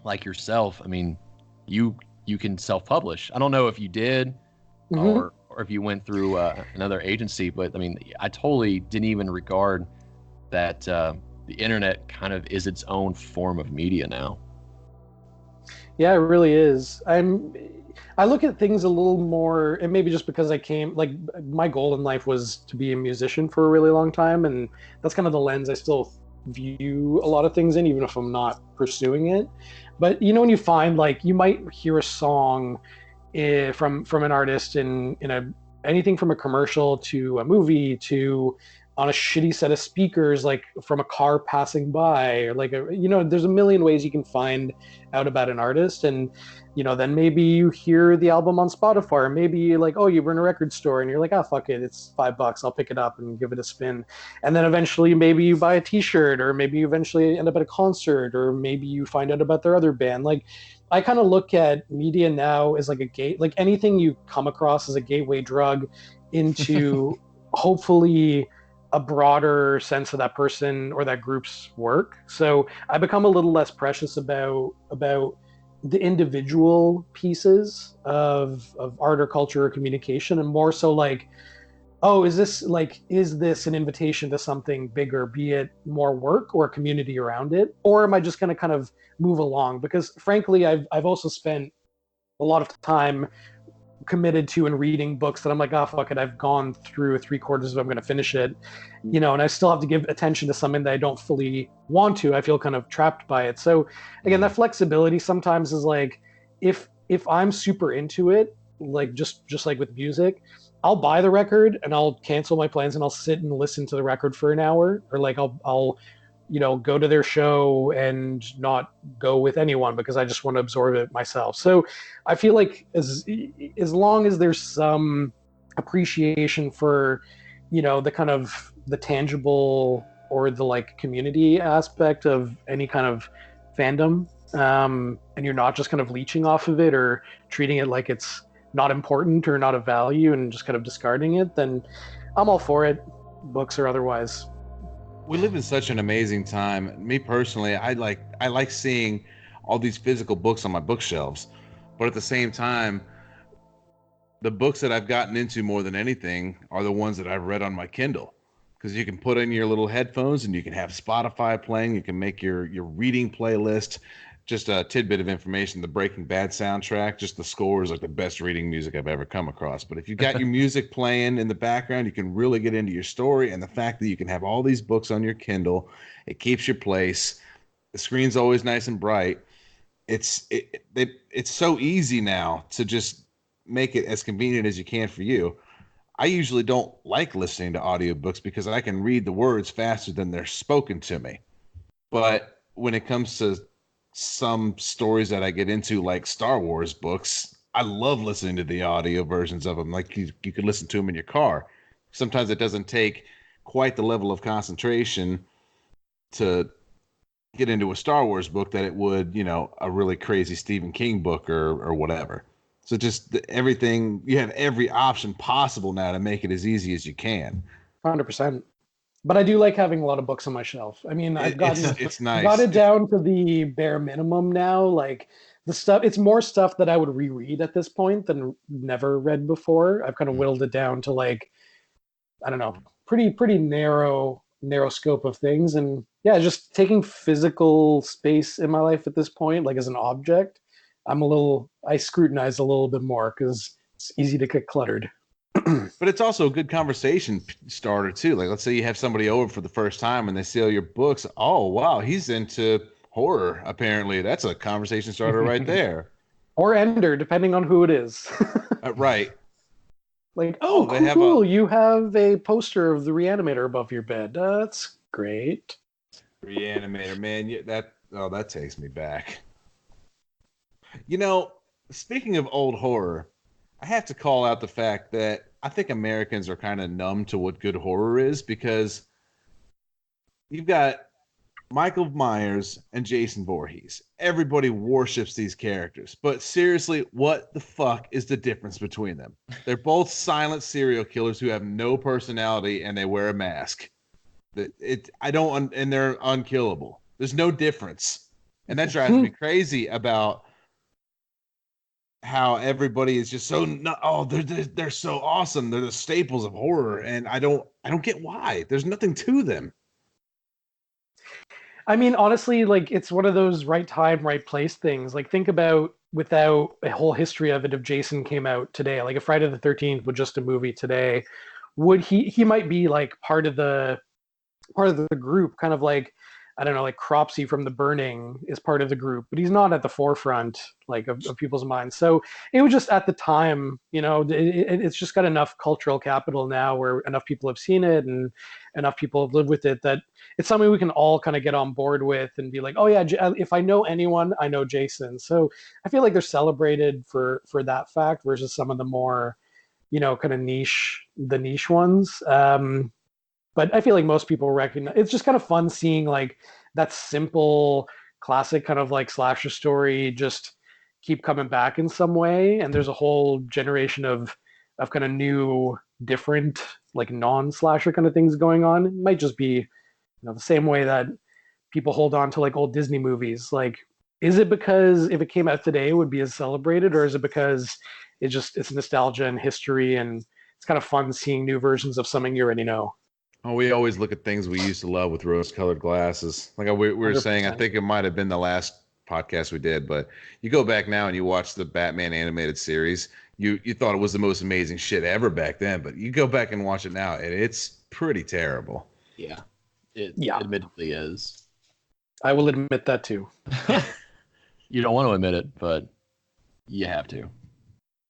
like yourself, I mean, you can self-publish. I don't know if you did, Mm-hmm. or if you went through another agency, but I mean, I totally didn't even regard that the internet kind of is its own form of media now. Yeah, it really is. I look at things a little more, and maybe just because like my goal in life was to be a musician for a really long time, and that's kind of the lens I still view a lot of things in, even if I'm not pursuing it. But when you find like you might hear a song from an artist in a anything from a commercial to a movie to on a shitty set of speakers, like from a car passing by, or like there's a million ways you can find out about an artist. And then maybe you hear the album on Spotify, or maybe you're like, oh, you were in a record store and you're like, oh, fuck it, it's $5, I'll pick it up and give it a spin. And then eventually maybe you buy a t-shirt, or maybe you eventually end up at a concert, or maybe you find out about their other band. Like, I kind of look at media now as like a gate, like anything you come across as a gateway drug into hopefully a broader sense of that person or that group's work. So I become a little less precious about the individual pieces of art or culture or communication, and more so like, oh, is this an invitation to something bigger, be it more work or a community around it, or am I just going to kind of move along? Because frankly, I've also spent a lot of time committed to and reading books that I'm like, oh, fuck it, I've gone through three-quarters of it, I'm going to finish it, and I still have to give attention to something that I don't fully want to. I feel kind of trapped by it. So again, that flexibility sometimes is like, if I'm super into it, like just like with music, I'll buy the record and I'll cancel my plans and I'll sit and listen to the record for an hour, or like I'll go to their show and not go with anyone because I just want to absorb it myself. So I feel like as long as there's some appreciation for the kind of the tangible or the like community aspect of any kind of fandom, and you're not just kind of leeching off of it or treating it like it's not important or not of value and just kind of discarding it, then I'm all for it, books or otherwise. We live in such an amazing time. Me personally, I like seeing all these physical books on my bookshelves, but at the same time, the books that I've gotten into more than anything are the ones that I've read on my Kindle, because you can put in your little headphones and you can have Spotify playing. You can make your reading playlist. Just a tidbit of information: the Breaking Bad soundtrack, just the score is like the best reading music I've ever come across. But if you got your music playing in the background, you can really get into your story. And the fact that you can have all these books on your Kindle, it keeps your place. The screen's always nice and bright. It's so easy now to just make it as convenient as you can for you. I usually don't like listening to audiobooks because I can read the words faster than they're spoken to me. But when it comes to some stories that I get into, like Star Wars books, I love listening to the audio versions of them. Like you could listen to them in your car. Sometimes it doesn't take quite the level of concentration to get into a Star Wars book that it would, a really crazy Stephen King book or whatever. So just everything, you have every option possible now to make it as easy as you can. 100%. But I do like having a lot of books on my shelf. I mean, It, it's it's got nice. it down to the bare minimum now. Like the stuff, it's more stuff that I would reread at this point than never read before. I've kind of whittled it down to like, I don't know, pretty narrow scope of things. And yeah, just taking physical space in my life at this point, like as an object, I scrutinize a little bit more because it's easy to get cluttered. But it's also a good conversation starter too. Like, let's say you have somebody over for the first time and they see all your books. Oh, wow, he's into horror. Apparently, that's a conversation starter right there. Or Ender, depending on who it is. Right. Like, Oh, oh, they have a cool, you have a poster of the Reanimator above your bed. That's great. Reanimator, man. That takes me back. You know, Speaking of old horror, I have to call out the fact that I think Americans are kind of numb to what good horror is, because you've got Michael Myers and Jason Voorhees. Everybody worships these characters. But seriously, what the fuck is the difference between them? They're both silent serial killers who have no personality and they wear a mask. And they're unkillable. There's no difference. And that drives me crazy about how everybody is just so they're so awesome. They're the staples of horror, and I don't get why. There's nothing to them. I mean, honestly, like it's one of those right time, right place things. Like think about without a whole history of it, if Jason came out today, like if Friday the 13th was just a movie today, would he might be like part of the group, kind of like I don't know, like Cropsy from The Burning is part of the group, but he's not at the forefront like of people's minds. So it was just at the time, it's just got enough cultural capital now where enough people have seen it and enough people have lived with it that it's something we can all kind of get on board with and be like, oh yeah, if I know anyone, I know Jason. So I feel like they're celebrated for that fact versus some of the more kind of niche ones. But I feel like most people recognize it's just kind of fun seeing like that simple classic kind of like slasher story just keep coming back in some way. And there's a whole generation of kind of new, different, like non-slasher kind of things going on. It might just be, the same way that people hold on to like old Disney movies. Like, is it because if it came out today, it would be as celebrated, or is it because it's nostalgia and history and it's kind of fun seeing new versions of something you already know? Oh, we always look at things we used to love with rose-colored glasses. Like we were saying, I 100%. think it might have been the last podcast we did, but you go back now and you watch the Batman animated series. You thought it was the most amazing shit ever back then, but you go back and watch it now, and it's pretty terrible. Yeah, it Yeah. admittedly is. I will admit that too. You don't want to admit it, but you have to.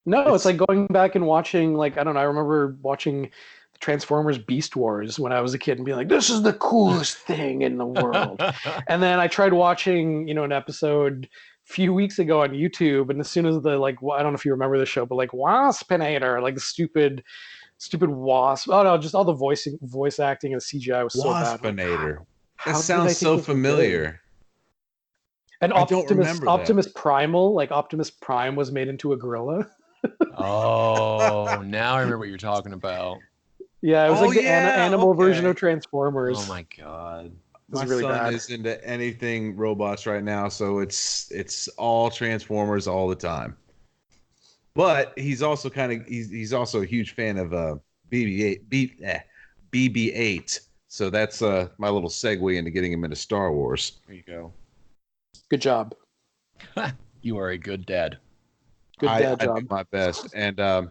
No, it's like going back and watching, like, I don't know, I remember watching Transformers Beast Wars when I was a kid and being like, this is the coolest thing in the world. And then I tried watching, an episode a few weeks ago on YouTube, and as soon as the, like, I don't know if you remember the show, but like Waspinator, like the stupid wasp. Oh no, just all the voice acting and CGI was so bad. Like, Waspinator. That how did I sounds think so this was good? familiar. And I don't remember that. Optimus Primal, like Optimus Prime was made into a gorilla. Oh, now I remember what you're talking about. Yeah, it was Oh like the yeah, animal version of okay. Transformers. Oh my god. It My was really son bad. is into anything robots right now, so it's all Transformers all the time. But he's also he's also a huge fan of BB-8. So that's my little segue into getting him into Star Wars. There you go. Good job. You are a good dad. Good dad I do job. my best. And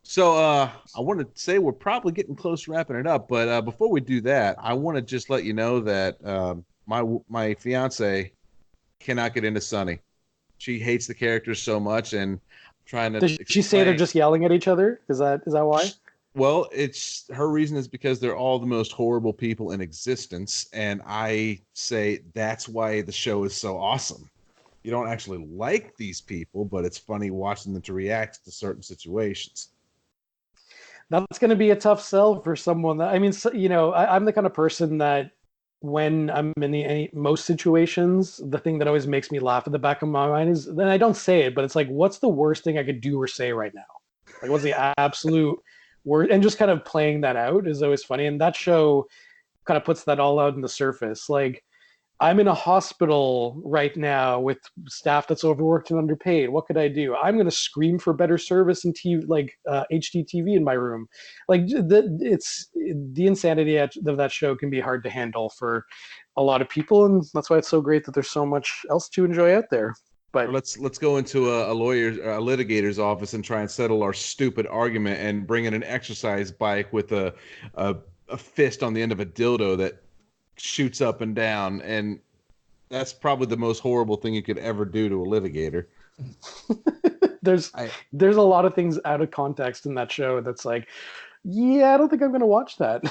so I want to say we're probably getting close to wrapping it up, but before we do that, I want to just let you know that my fiance cannot get into Sunny. She hates the characters so much, and trying to Did she say they're explain. just yelling at each other? Is that why? Well, it's her reason is because they're all the most horrible people in existence, and I say that's why the show is so awesome. You don't actually like these people, but it's funny watching them to react to certain situations. That's going to be a tough sell for someone that, I mean, so, I'm the kind of person that when I'm in most situations, the thing that always makes me laugh at the back of my mind is, then I don't say it, but it's like, what's the worst thing I could do or say right now? Like, what's the absolute worst? And just kind of playing that out is always funny. And that show kind of puts that all out in the surface. Like, I'm in a hospital right now with staff that's overworked and underpaid. What could I do? I'm going to scream for better service and TV, like HD TV in my room. Like it's the insanity of that show can be hard to handle for a lot of people, and that's why it's so great that there's so much else to enjoy out there. Or But let's go into a litigator's office and try and settle our stupid argument and bring in an exercise bike with a, a fist on the end of a dildo that shoots up and down, and that's probably the most horrible thing you could ever do to a litigator. there's I there's a lot of things out of context in that show that's like, yeah, I don't think I'm going to watch that.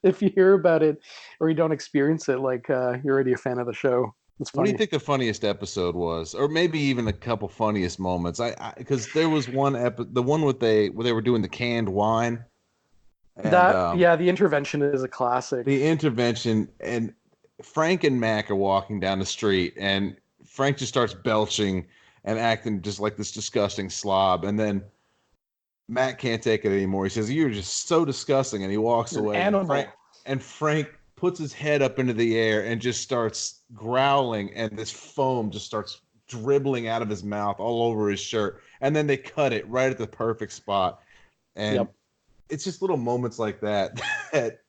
If you hear about it or you don't experience it, like you're already a fan of the show. It's What do funny. you think the funniest episode was, or maybe even a couple funniest moments? I because there was one the one with where they were doing the canned wine, and That yeah, the intervention is a classic. the intervention, and Frank and Mac are walking down the street, and Frank just starts belching and acting just like this disgusting slob, and then Matt can't take it anymore. He says, "You're just so disgusting," and he walks You're an away. animal. And Frank puts his head up into the air and just starts growling, and this foam just starts dribbling out of his mouth all over his shirt. And then they cut it right at the perfect spot. And Yep. it's just little moments like that that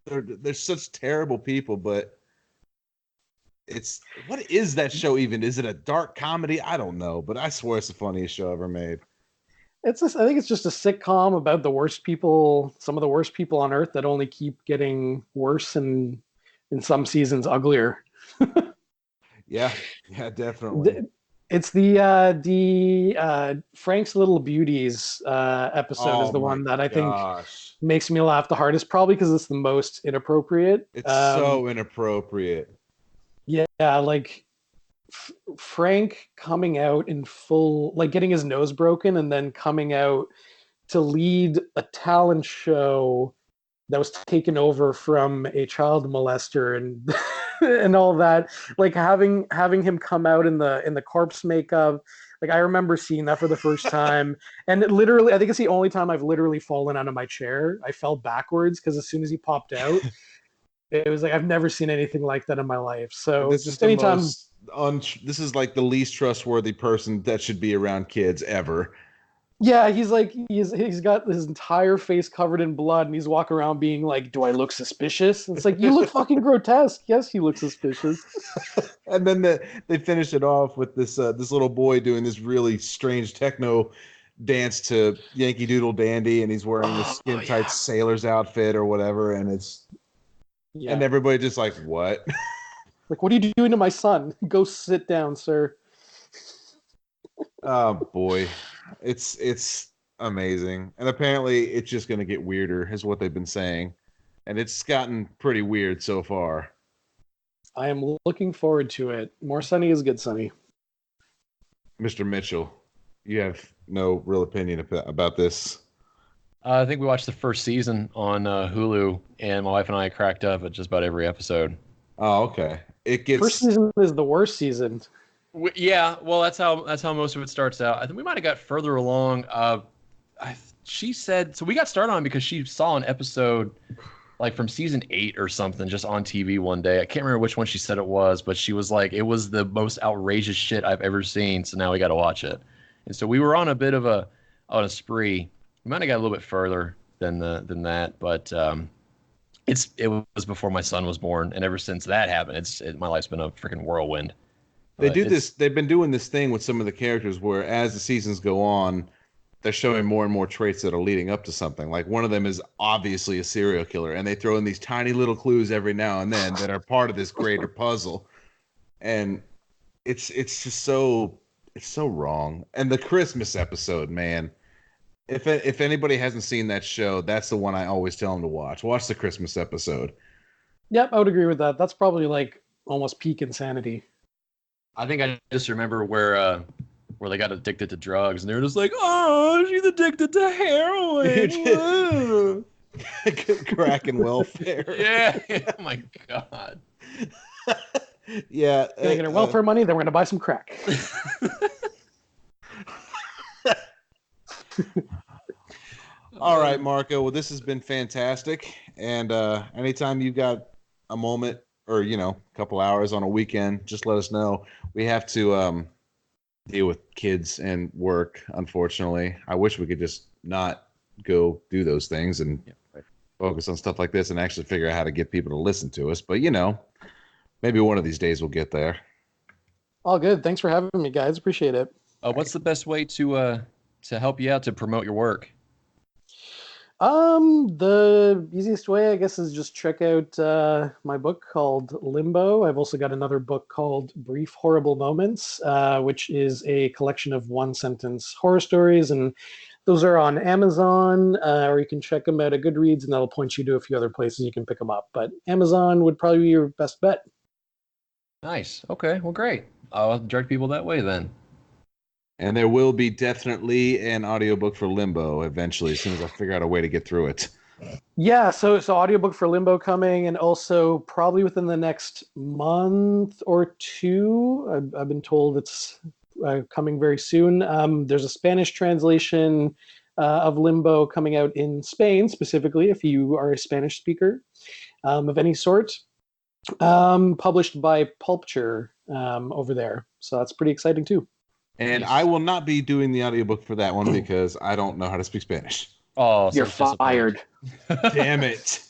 they're such terrible people, but it's what is that show even? Is it a dark comedy? I don't know, but I swear it's the funniest show ever made. I think it's just a sitcom about the worst people, some of the worst people on Earth that only keep getting worse and in some seasons uglier. Yeah, definitely. It's the Frank's Little Beauties episode is Oh the my one that I think gosh. makes me laugh the hardest, probably because it's the most inappropriate. It's so inappropriate. Yeah, like Frank coming out in full, like getting his nose broken and then coming out to lead a talent show that was taken over from a child molester and and all that. Like having him come out in the corpse makeup. Like I remember seeing that for the first time, and literally, I think it's the only time I've literally fallen out of my chair. I fell backwards because as soon as he popped out, it was like I've never seen anything like that in my life. And So this is just the anytime. most this is like the least trustworthy person that should be around kids ever. Yeah, he's got his entire face covered in blood, and he's walking around being like, "Do I look suspicious?" And it's like, "You look fucking grotesque." Yes, you look suspicious. And then they finish it off with this little boy doing this really strange techno dance to Yankee Doodle Dandy, and he's wearing this Oh skin tight yeah, sailor's outfit or whatever, and yeah. everybody just like, what? Like, what are you doing to my son? Go sit down, sir. Oh boy, it's amazing, and apparently it's just going to get weirder, is what they've been saying, and it's gotten pretty weird so far. I am looking forward to it. More Sunny is good, Sunny. Mr. Mitchell, you have no real opinion about this. I think we watched the first season on Hulu, and my wife and I cracked up at just about every episode. Oh, okay. It First gets season is the worst season. Yeah, well, that's how most of it starts out. I think we might have got further along. She said so. We got started on because she saw an episode like from season 8 or something just on TV one day. I can't remember which one she said it was, but she was like, it was the most outrageous shit I've ever seen. So now we got to watch it. And so we were on a bit of a spree. We might have got a little bit further than that, but it was before my son was born, and ever since that happened, my life's been a freaking whirlwind. they But do this. They've been doing this thing with some of the characters where, as the seasons go on, they're showing more and more traits that are leading up to something. Like one of them is obviously a serial killer, and they throw in these tiny little clues every now and then that are part of this greater puzzle. And it's just so wrong. And the Christmas episode, man. If anybody hasn't seen that show, that's the one I always tell them to watch. Watch the Christmas episode. Yep, I would agree with that. That's probably like almost peak insanity. I think I just remember where they got addicted to drugs, and they were just like, "Oh, she's addicted to heroin." Crack and welfare. Yeah. Oh my god. Yeah. Gonna get her welfare money, then we're gonna buy some crack. All right, Marco. Well, this has been fantastic. And anytime you've got a moment or, a couple hours on a weekend, just let us know. We have to deal with kids and work, unfortunately. I wish we could just not go do those things and focus on stuff like this and actually figure out how to get people to listen to us. But, maybe one of these days we'll get there. All good. Thanks for having me, guys. Appreciate it. What's the best way to help you out to promote your work? The easiest way, I guess, is just check out my book called Limbo. I've also got another book called Brief Horrible Moments, which is a collection of one-sentence horror stories, and those are on Amazon, or you can check them out at Goodreads, and that'll point you to a few other places you can pick them up. But Amazon would probably be your best bet. Nice. Okay. Well, great. I'll direct people that way then. And there will be definitely an audiobook for Limbo eventually, as soon as I figure out a way to get through it. Yeah, so audiobook for Limbo coming, and also probably within the next month or two. I've been told it's coming very soon. There's a Spanish translation of Limbo coming out in Spain, specifically, if you are a Spanish speaker of any sort, published by Pulpture over there. So that's pretty exciting too. And I will not be doing the audiobook for that one because I don't know how to speak Spanish. Oh, You're fired. Damn it.